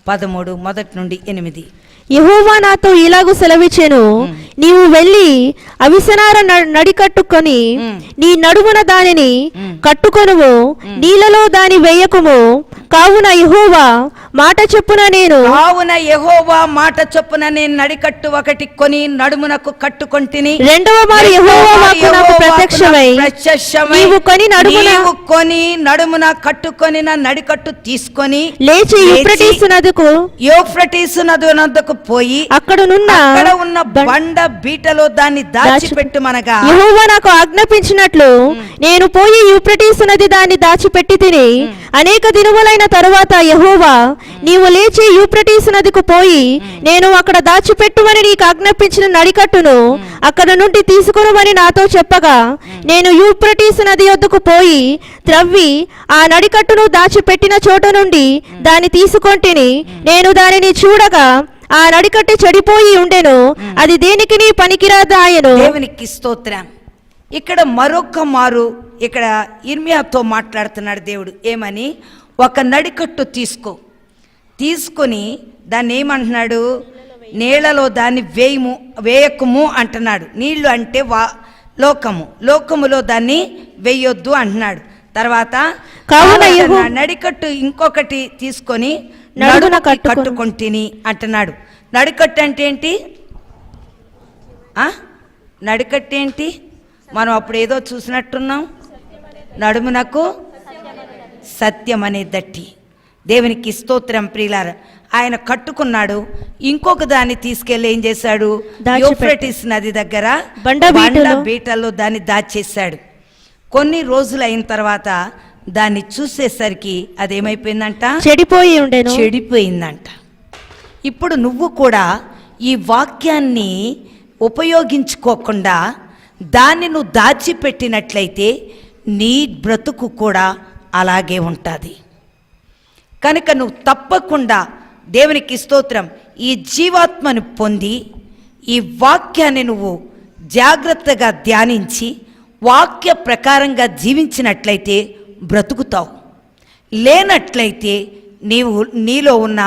13 1 నుండి 8. యెహోవా నాతో ఇలాగు సెలవిచ్చెను, నీవు వెళ్ళి అవిసనార నడికట్టుకొని నీ నడుమున దానిని కట్టుకొనుము, నీళ్ళలో దాని వేయకుము. కావున యెహోవా మాట చొప్పున నేను నడికట్టు ఒకటి కొని నడుమునకు కట్టుకొంటిని. రెండవ మారు యెహోవా వాక్కు నాకు ప్రత్యక్షమై నీవు కొని నడుమున కట్టుకొని నా నడికట్టు తీసుకొని లేచి యూఫ్రటీసు నదుకు పోయి అక్కడ ఉన్న బండ బీటలో దాన్ని దాచిపెట్టుమనగా, యెహోవా నాకు ఆజ్ఞాపించినట్లు నేను పోయి యూఫ్రటీసు నది దాన్ని దాచిపెట్టి తిని అనేక దినములైన తరువాత యెహోవా నీవు లేచి యూఫ్రటీసు నదికి పోయి నేను అక్కడ దాచిపెట్టుమని నీకు ఆజ్ఞాపించిన నడికట్టును అక్కడ నుండి తీసుకొనుమని నాతో చెప్పగా, నేను యూఫ్రటీసు నది యొద్దకు పోయి త్రవ్వి ఆ నడికట్టును దాచిపెట్టిన చోట నుండి దాన్ని తీసుకొంటిని. నేను దానిని చూడగా ఆ నడికట్టు చెడిపోయి ఉండెను, అది దేనికి నీ పనికిరాదాయను. దేవునికి స్తోత్రం. ఇక్కడ మరొక మారు ఇక్కడ ఇర్మియాతో మాట్లాడుతున్నాడు దేవుడు. ఏమని? ఒక నడికట్టు తీసుకొని దాన్ని ఏమంటున్నాడు? నీళ్లలో దాన్ని వేయకుము అంటున్నాడు. నీళ్లు అంటే లోకములో దాన్ని వేయొద్దు అంటున్నాడు. తర్వాత నడికట్టు ఇంకొకటి తీసుకొని నడుమున కట్టుకొంటిని అంటున్నాడు. నడికట్టు అంటే ఏంటి? నడికట్టు ఏంటి? మనం అప్పుడు ఏదో చూసినట్టున్నాం. నడుమునకు సత్యం అనే దట్టి. దేవునికి స్తోత్రం ప్రియులారా. ఆయన కట్టుకున్నాడు. ఇంకొక దాన్ని తీసుకెళ్ళి ఏం చేశాడు? యూఫ్రటీస్ నది దగ్గర బండ బీటలో దాన్ని దాచేశాడు. కొన్ని రోజులు అయిన తర్వాత దాన్ని చూసేసరికి అదేమైపోయిందంట, చెడిపోయిందంట. ఇప్పుడు నువ్వు కూడా ఈ వాక్యాన్ని ఉపయోగించుకోకుండా దాన్ని నువ్వు దాచిపెట్టినట్లయితే నీ బ్రతుకు కూడా అలాగే ఉంటుంది. కనుక నువ్వు తప్పకుండా దేవునికి స్తోత్రం ఈ జీవాత్మను పొంది ఈ వాక్యాన్ని నువ్వు జాగ్రత్తగా ధ్యానించి వాక్య ప్రకారంగా జీవించినట్లయితే బ్రతుకుతావు. లేనట్లయితే నీలో ఉన్న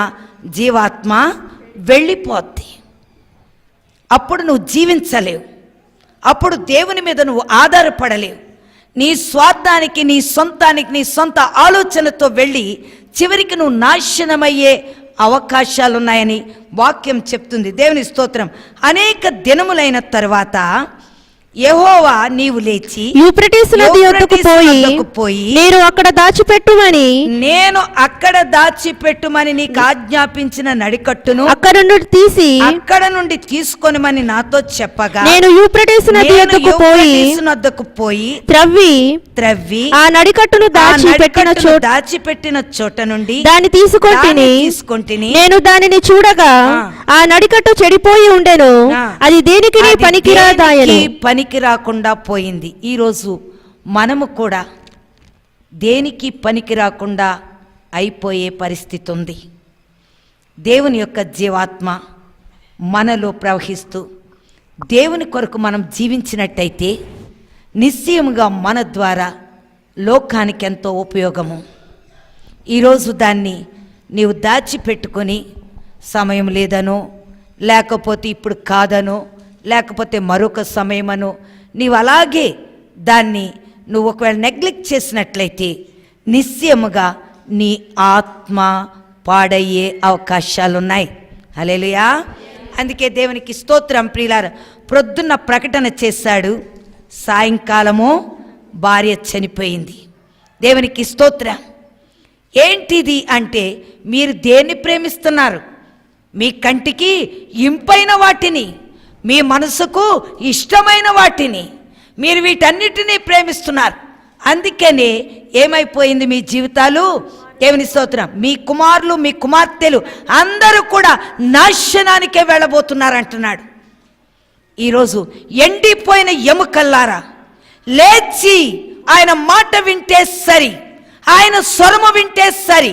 జీవాత్మ వెళ్ళిపోద్ది. అప్పుడు నువ్వు జీవించలేవు. అప్పుడు దేవుని మీద నువ్వు ఆధారపడలేవు. నీ స్వార్థానికి, నీ సొంతానికి, నీ సొంత ఆలోచనతో వెళ్ళి చివరికి నువ్వు నాశనమయ్యే అవకాశాలున్నాయని వాక్యం చెప్తుంది. దేవుని స్తోత్రం. అనేక దినములైన తర్వాత యెహోవా నీవు లేచి యూఫ్రటీసు నది యొద్దకు పోయి నేను అక్కడ దాచిపెట్టుమని నీకు ఆజ్ఞాపించిన నడికట్టును అక్కడ నుండి తీసుకొనిమని నాతో చెప్పగా నేను యూఫ్రటీసు నది యొద్దకు పోయి త్రవ్వి ఆ నడికట్టును దాచిపెట్టిన చోట నుండి దాన్ని తీసుకొంటిని. నేను దానిని చూడగా ఆ నడికట్టు చెడిపోయి ఉండెను, అది దేనికి పనికి రాకుండా పోయింది. ఈరోజు మనము కూడా దేనికి పనికి రాకుండా అయిపోయే పరిస్థితి ఉంది. దేవుని యొక్క జీవాత్మ మనలో ప్రవహిస్తూ దేవుని కొరకు మనం జీవించినట్టయితే నిశ్చయముగా మన ద్వారా లోకానికి ఎంతో ఉపయోగము. ఈరోజు దాన్ని నీవు దాచిపెట్టుకొని సమయం లేదనో, లేకపోతే ఇప్పుడు కాదనో, లేకపోతే మరొక సమయమనో నీవు అలాగే దాన్ని నువ్వు ఒకవేళ నెగ్లెక్ట్ చేసినట్లయితే నిశ్చయముగా నీ ఆత్మ పాడయ్యే అవకాశాలున్నాయి. హల్లెలూయా. అందుకే దేవునికి స్తోత్రం. ప్రియులారా, ప్రొద్దున్న ప్రకటన చేశాడు, సాయంకాలము భార్య చనిపోయింది. దేవునికి స్తోత్రం. ఏంటిది అంటే మీరు దేన్ని ప్రేమిస్తున్నారు? మీ కంటికి ఇంపైన వాటిని, మీ మనసుకు ఇష్టమైన వాటిని, మీరు వీటన్నిటినీ ప్రేమిస్తున్నారు. అందుకనే ఏమైపోయింది మీ జీవితాలు? దేవుని స్తోత్రం. మీ కుమారులు, మీ కుమార్తెలు అందరూ కూడా నాశనానికే వెళ్ళబోతున్నారు అంటున్నాడు. ఈరోజు ఎండిపోయిన ఎముకల్లారా లేచి ఆయన మాట వింటే సరి, ఆయన స్వరము వింటే సరి.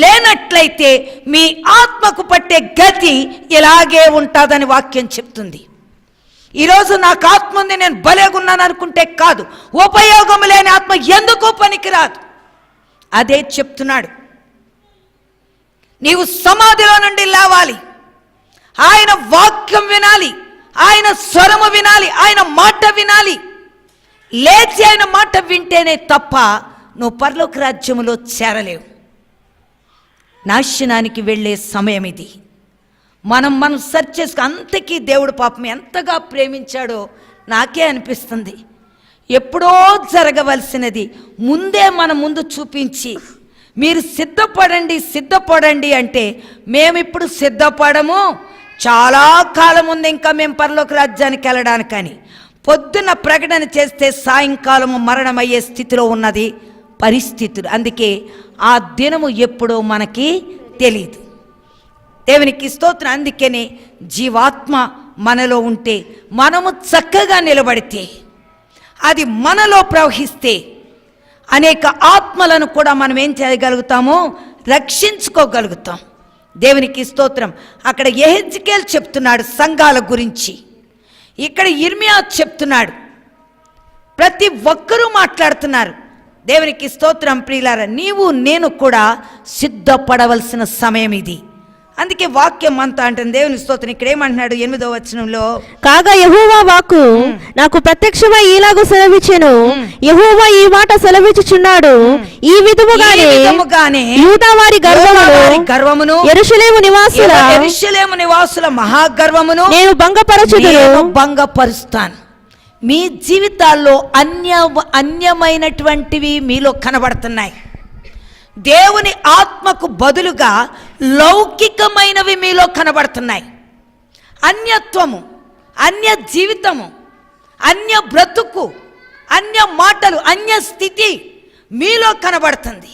లేనట్లయితే మీ ఆత్మకు పట్టే గతి ఇలాగే ఉంటుందని వాక్యం చెప్తుంది. ఈరోజు నాకు ఆత్మ ఉంది, నేను భలేగున్నాను అనుకుంటే కాదు. ఉపయోగం లేని ఆత్మ ఎందుకు పనికిరాదు. అదే చెప్తున్నాడు. నీవు సమాధిలో నుండి లేవాలి, ఆయన వాక్యం వినాలి, ఆయన స్వరము వినాలి, ఆయన మాట వినాలి. లేచి ఆయన మాట వింటేనే తప్ప నువ్వు పరలోక రాజ్యములో చేరలేవు. నాశనానికి వెళ్ళే సమయం ఇది. మనం సెర్చ్ చేసుకు. అంతకీ దేవుడు పాపం ఎంతగా ప్రేమించాడో నాకే అనిపిస్తుంది. ఎప్పుడో జరగవలసినది ముందే మన ముందు చూపించి మీరు సిద్ధపడండి అంటే మేమిప్పుడు సిద్ధపడము, చాలా కాలం ఉంది ఇంకా మేము పరలోక రాజ్యానికి వెళ్ళడానికని పొద్దున్న ప్రకటన చేస్తే సాయంకాలము మరణమయ్యే స్థితిలో ఉన్నది పరిస్థితులు. అందుకే ఆ దినము ఎప్పుడో మనకి తెలియదు. దేవునికి స్తోత్రం. అందుకనే జీవాత్మ మనలో ఉంటే, మనము చక్కగా నిలబడితే, అది మనలో ప్రవహిస్తే అనేక ఆత్మలను కూడా మనం ఏం చేయగలుగుతామో రక్షించుకోగలుగుతాం. దేవునికి స్తోత్రం. అక్కడ యెహెజ్కేలు చెప్తున్నాడు సంఘాల గురించి, ఇక్కడ ఇర్మియా చెప్తున్నాడు, ప్రతి ఒక్కరూ మాట్లాడుతున్నారు. దేవునికి స్తోత్రం. ప్రియులారా, నీవు నేను కూడా సిద్ధపడవలసిన సమయం ఇది. అందుకే వాక్యం అంతా అంటుంది. దేవుని స్తోత్రం. ఇక్కడ ఏమంటున్నాడు 8వ వచనంలో, కాగా యెహోవా వాక్కు నాకు ప్రత్యక్షమై ఈలాగు సెలవిచ్చెను, యెహోవా ఈ మాట సెలవిచ్చుచున్నాడు, ఈ విధముగానే యూదా వారి గర్వమును యెరూషలేము నివాసుల మహాగర్వమును నేను భంగపరుస్తాను. మీ జీవితాల్లో అన్యమైనటువంటివి మీలో కనబడుతున్నాయి. దేవుని ఆత్మకు బదులుగా లౌకికమైనవి మీలో కనబడుతున్నాయి. అన్యత్వము, అన్య జీవితము, అన్య బ్రతుకు, అన్య మాటలు, అన్య స్థితి మీలో కనబడుతుంది.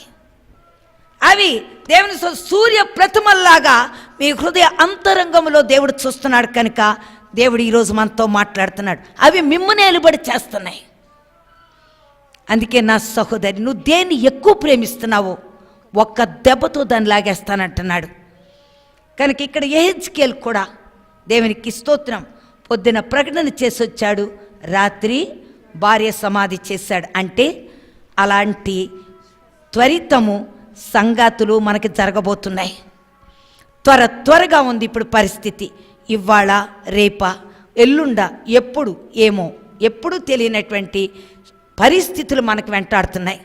అవి దేవుని సూర్య ప్రతిమల్లాగా మీ హృదయ అంతరంగంలో దేవుడు చూస్తున్నాడు కనుక దేవుడు ఈరోజు మనతో మాట్లాడుతున్నాడు. అవి మిమ్మల్ని నిలబడి చేస్తున్నాయి. అందుకే నా సహోదరి, నువ్వు దేన్ని ఎక్కువ ప్రేమిస్తున్నావో ఒక్క దెబ్బతో దాన్ని లాగేస్తానంటున్నాడు. కనుక ఇక్కడ యెహెజ్కేలు కూడా దేవునికి స్తోత్రం, పొద్దున ప్రకటన చేసి వచ్చాడు, రాత్రి భార్య సమాధి చేశాడు. అంటే అలాంటి త్వరితము సంగతులు మనకి జరగబోతున్నాయి. త్వరగా ఉంది ఇప్పుడు పరిస్థితి. ఇవాళ, రేపా, ఎల్లుండా, ఎప్పుడు ఏమో ఎప్పుడు తెలియనటువంటి పరిస్థితులు మనకు వెంటాడుతున్నాయి.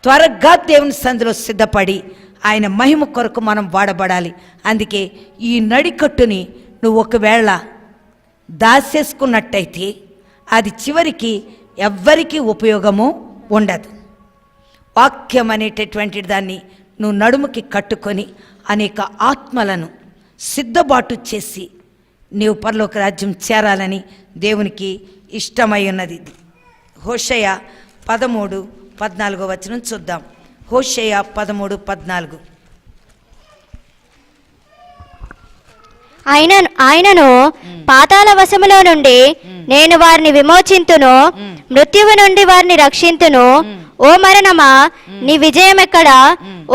త్వరగా దేవుని సంధిలో సిద్ధపడి ఆయన మహిమ కొరకు మనం వాడబడాలి. అందుకే ఈ నడికట్టుని నువ్వు ఒకవేళ దాచేసుకున్నట్టయితే అది చివరికి ఎవ్వరికీ ఉపయోగము ఉండదు. వాక్యం అనేటటువంటి దాన్ని నువ్వు నడుముకి కట్టుకొని అనేక ఆత్మలను సిద్ధబాటు చేసి నీవు పరలోక రాజ్యం చేరాలని దేవునికి ఇష్టమై ఉన్నది. హోషేయ 13:14 చూద్దాం. హోషేయ 13:14. ఆయనను పాతాళ వశములో నుండి నేను వారిని విమోచింతును, మృత్యువు నుండి వారిని రక్షింతును. ఓ మరణమా, నీ విజయం ఎక్కడా?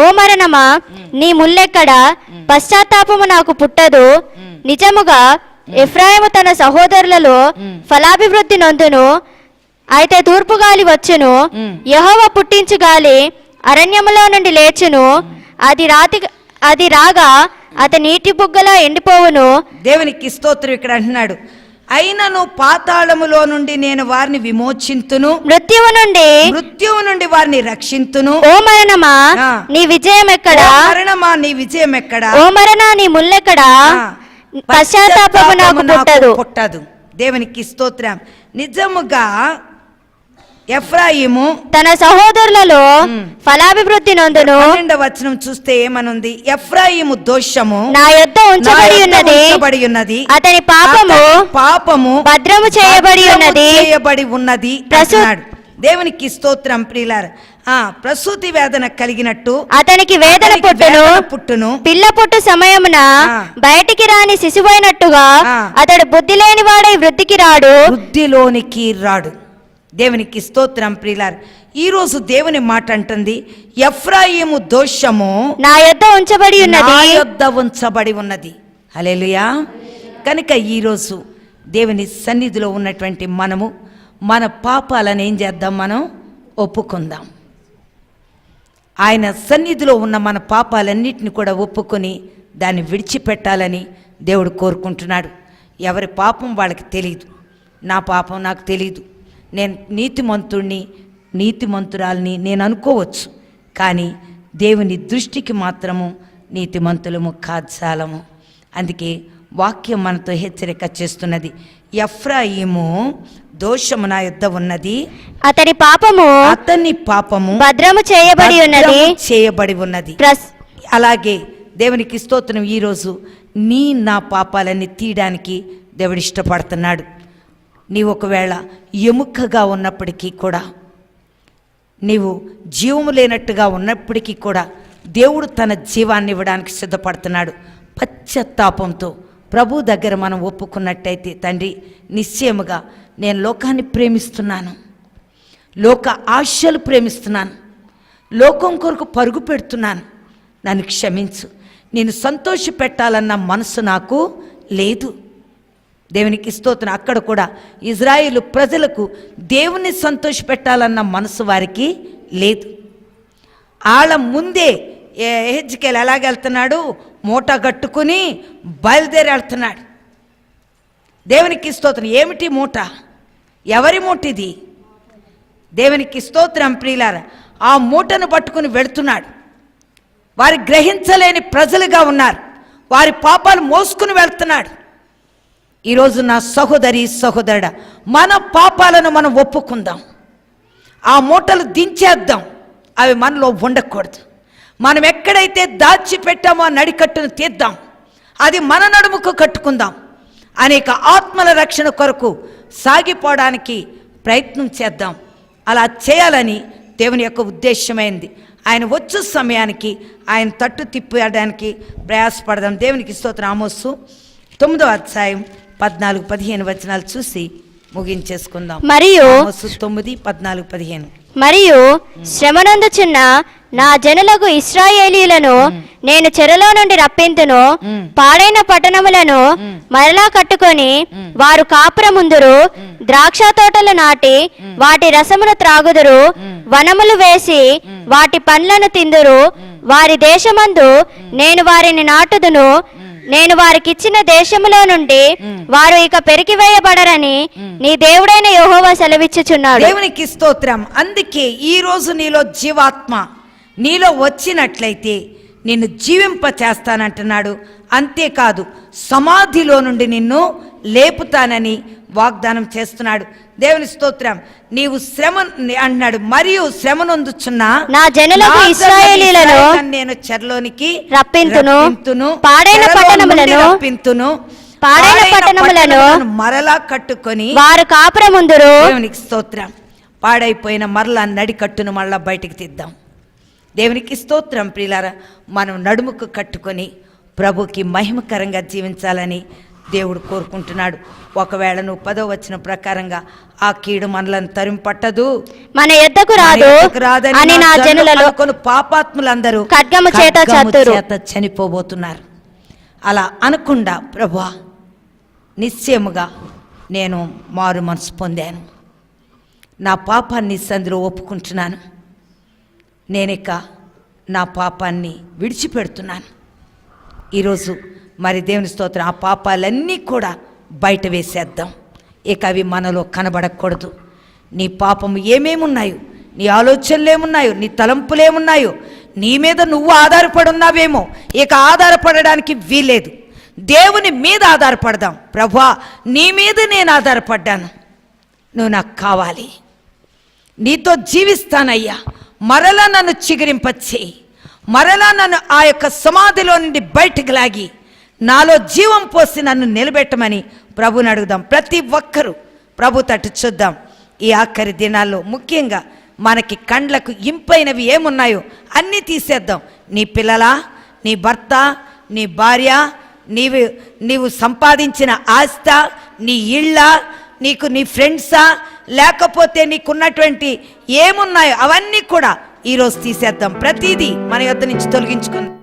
ఓ మరణమా, నీ ముల్లెక్కడా? పశ్చాత్తాపము నాకు పుట్టదు. నిజముగా ఎఫ్రాయిము తన సహోదరులలో ఫలాభివృద్ధి నొందును. అయితే తూర్పు గాలి వచ్చును, యెహోవా పుట్టించు గాలి అరణ్యములో నుండి లేచును. అది రాగా అతని నీటి బుగ్గలా ఎండిపోవును. దేవునికి స్తోత్రం. ఇక్కడ అంటున్నాడు, అయినను పాతాళములో నుండి నేను వారిని విమోచింతును, మృత్యువు నుండి వారిని రక్షింతును. ఓ మరణమా, నీ విజయం ఎక్కడా? మరణమా, నీ విజయం ఎక్కడా? ఓ మరణా, నీ ముల్లెక్కడా? పశ్చాత్తాపము నాకు పుట్టదు. దేవునికి స్తోత్రం. నిజముగా ఎఫ్రాయిము తన సహోదరులలో ఫలాభివృద్ధి నొందును. 12వ వచనం చూస్తే ఏమనుంది? ఎఫ్రాయిము దోషము నా యొద్ద ఉంచబడి ఉన్నది, అతని పాపము భద్రము చేయబడి ఉన్నది. దేవునికి స్తోత్రం. ప్రియులారా, ప్రసూతి వేదన కలిగినట్టు అతనికి వేదన పుట్టును. పిల్ల పుట్టు సమయమున బయటికి రాని శిశువైనట్టుగా అతడు బుద్ధి లేని వాడై వృద్ధిలోనికి రాడు. దేవునికి స్తోత్రం. ప్రియులారా, ఈరోజు దేవుని మాట అంటుంది, ఎఫ్రాయిము దోషము నా యొద్ద ఉంచబడి ఉన్నది. హల్లెలూయా. కనుక ఈరోజు దేవుని సన్నిధిలో ఉన్నటువంటి మనము మన పాపాలను ఏం చేద్దాం? మనం ఒప్పుకుందాం. ఆయన సన్నిధిలో ఉన్న మన పాపాలన్నిటిని కూడా ఒప్పుకొని దాన్ని విడిచిపెట్టాలని దేవుడు కోరుకుంటున్నాడు. ఎవరి పాపం వాళ్ళకి తెలియదు, నా పాపం నాకు తెలియదు. నేను నీతిమంతురాల్ని నేను అనుకోవచ్చు, కానీ దేవుని దృష్టికి మాత్రము నీతిమంతులము కాచాలము. అందుకే వాక్యం మనతో హెచ్చరిక చేస్తున్నది, ఎఫ్రాయిము దోషము నా యొద్ద ఉన్నది, అతని పాపము భద్రము చేయబడి ఉన్నది. అలాగే దేవునికి స్తోత్రం. ఈరోజు నా పాపాలన్నీ తీయడానికి దేవుడు ఇష్టపడుతున్నాడు. నీవు ఒకవేళ ఎముకగా ఉన్నప్పటికీ కూడా, నీవు జీవము లేనట్టుగా ఉన్నప్పటికీ కూడా దేవుడు తన జీవాన్ని ఇవ్వడానికి సిద్ధపడుతున్నాడు. పశ్చాత్తాపంతో ప్రభు దగ్గర మనం ఒప్పుకున్నట్టయితే, తండ్రి నిశ్చయముగా నేను లోకాన్ని ప్రేమిస్తున్నాను, లోక ఆశలు ప్రేమిస్తున్నాను, లోకం కొరకు పరుగు పెడుతున్నాను, నన్ను క్షమించు. నేను సంతోష పెట్టాలన్న మనసు నాకు లేదు. దేవునికి స్తోత్రం. అక్కడ కూడా ఇజ్రాయేలు ప్రజలకు దేవుని సంతోష పెట్టాలన్న మనసు వారికి లేదు. వాళ్ళ ముందే యెహెజ్కేలు ఎలాగెళ్తున్నాడు? మూట కట్టుకుని బయలుదేరి వెళ్తున్నాడు. దేవునికి స్తోత్రం. ఏమిటి మూట? ఎవరి మూట ఇది? దేవునికి స్తోత్రం. ప్రియులారా, ఆ మూటను పట్టుకుని వెళుతున్నాడు. వారు గ్రహించలేని ప్రజలుగా ఉన్నారు, వారి పాపాలు మోసుకుని వెళ్తున్నాడు. ఈరోజు నా సహోదరుడా, మన పాపాలను మనం ఒప్పుకుందాం, ఆ మూటలు దించేద్దాం, అవి మనలో ఉండకూడదు. మనం ఎక్కడైతే దాచిపెట్టామో ఆ నడికట్టును తీద్దాం, అది మన నడుముకు కట్టుకుందాం. అనేక ఆత్మల రక్షణ కొరకు సాగిపోవడానికి ప్రయత్నం చేద్దాం. అలా చేయాలని దేవుని యొక్క ఉద్దేశమైంది. ఆయన వచ్చు సమయానికి ఆయన తట్టు తిప్పడానికి ప్రయాసపడదాం. దేవునికి స్తోత్రం. ఆమోసు 9వ అధ్యాయం 14-15 వచనాలు చూసి ముగించేసుకుందాం. మరియు ఆమోసు 9:14-15. మరియు శ్రమనందుచున్న నా జనులకు ఇశ్రాయేలీయులను నేను చెరలో నుండి రప్పింతును. పాడైన పట్టణములను మరలా కట్టుకొని వారు కాపురముందురు. ద్రాక్ష తోటలు నాటి వాటి రసమును త్రాగుదురు. వనములు వేసి వాటి పండ్లను తిందురు. వారి దేశమందు నేను వారిని నాటుదును. నేను వారికిచ్చిన దేశములో నుండి వారు ఇక పెరికివేయబడరని నీ దేవుడైన యెహోవా సెలవిచ్చుచున్నాడు. దేవునికి స్తోత్రం. అందుకే ఈ రోజు నీలో జీవాత్మ నీలో వచ్చినట్లయితే నిన్ను జీవింప చేస్తానంటున్నాడు. అంతేకాదు సమాధిలో నుండి నిన్ను లేపుతానని వాగ్దానం చేస్తున్నాడు. దేవుని స్తోత్రం. నీవు శ్రమ అన్నాడు. మరియు శ్రమనొందుచున్న నా జనులకు ఇశ్రాయేలీయులను నేను చెరలోనికి రప్పింతును. పాడైన పట్టణములను మరలా కట్టుకొని వారు కాపురముందురు. దేవునికి స్తోత్రం. పాడైపోయిన మరలా నడికట్టును మరలా బయటికి తీద్దాం. దేవునికి స్తోత్రం. ప్రియులారా, మనం నడుముకు కట్టుకొని ప్రభుకి మహిమకరంగా జీవించాలని దేవుడు కోరుకుంటున్నాడు. ఒకవేళ నువ్వు 10వ వచనం ప్రకారంగా ఆ కీడు మనలను తరిమిపట్టదు, మన యొద్దకు రాదని అని నా జనులలో పాపాత్ములందరూ ఖడ్గము చేత చనిపోబోతున్నారు. అలా అనకుండా ప్రభువా నిశ్చయముగా నేను మారు మనసు పొందాను, నా పాపాన్ని సందులో ఒప్పుకుంటున్నాను, నేనిక నా పాపాన్ని విడిచిపెడుతున్నాను. ఈరోజు మరి దేవుని స్తోత్రం, ఆ పాపాలన్నీ కూడా బయట వేసేద్దాం. ఇక అవి మనలో కనబడకూడదు. నీ పాపము ఏమేమున్నాయో, నీ ఆలోచనలు ఏమున్నాయో, నీ తలంపులు ఏమున్నాయో, నీ మీద నువ్వు ఆధారపడి ఉన్నావేమో, ఇక ఆధారపడడానికి వీలేదు. దేవుని మీద ఆధారపడదాం. ప్రభువా నీ మీద నేను ఆధారపడ్డాను, నువ్వు నాకు కావాలి, నీతో జీవిస్తానయ్యా, మరలా నన్ను చిగురింపచేయి, మరలా నన్ను ఆ యొక్క సమాధిలో నుండి బయటకు లాగి నాలో జీవం పోసి నన్ను నిలబెట్టమని ప్రభుని అడుగుదాం. ప్రతి ఒక్కరూ ప్రభు తట్టు చూద్దాం. ఈ ఆఖరి దినాల్లో ముఖ్యంగా మనకి కండ్లకు ఇంపైనవి ఏమున్నాయో అన్నీ తీసేద్దాం. నీ పిల్లలా, నీ భర్త, నీ భార్య, నీవు సంపాదించిన ఆస్త, నీ ఇళ్ళ, నీ ఫ్రెండ్సా, లేకపోతే నీకున్నటువంటి ఏమున్నాయో అవన్నీ కూడా ఈరోజు తీసేద్దాం. ప్రతిదీ మన యొద్ద నుంచి తొలగించుకుందాం.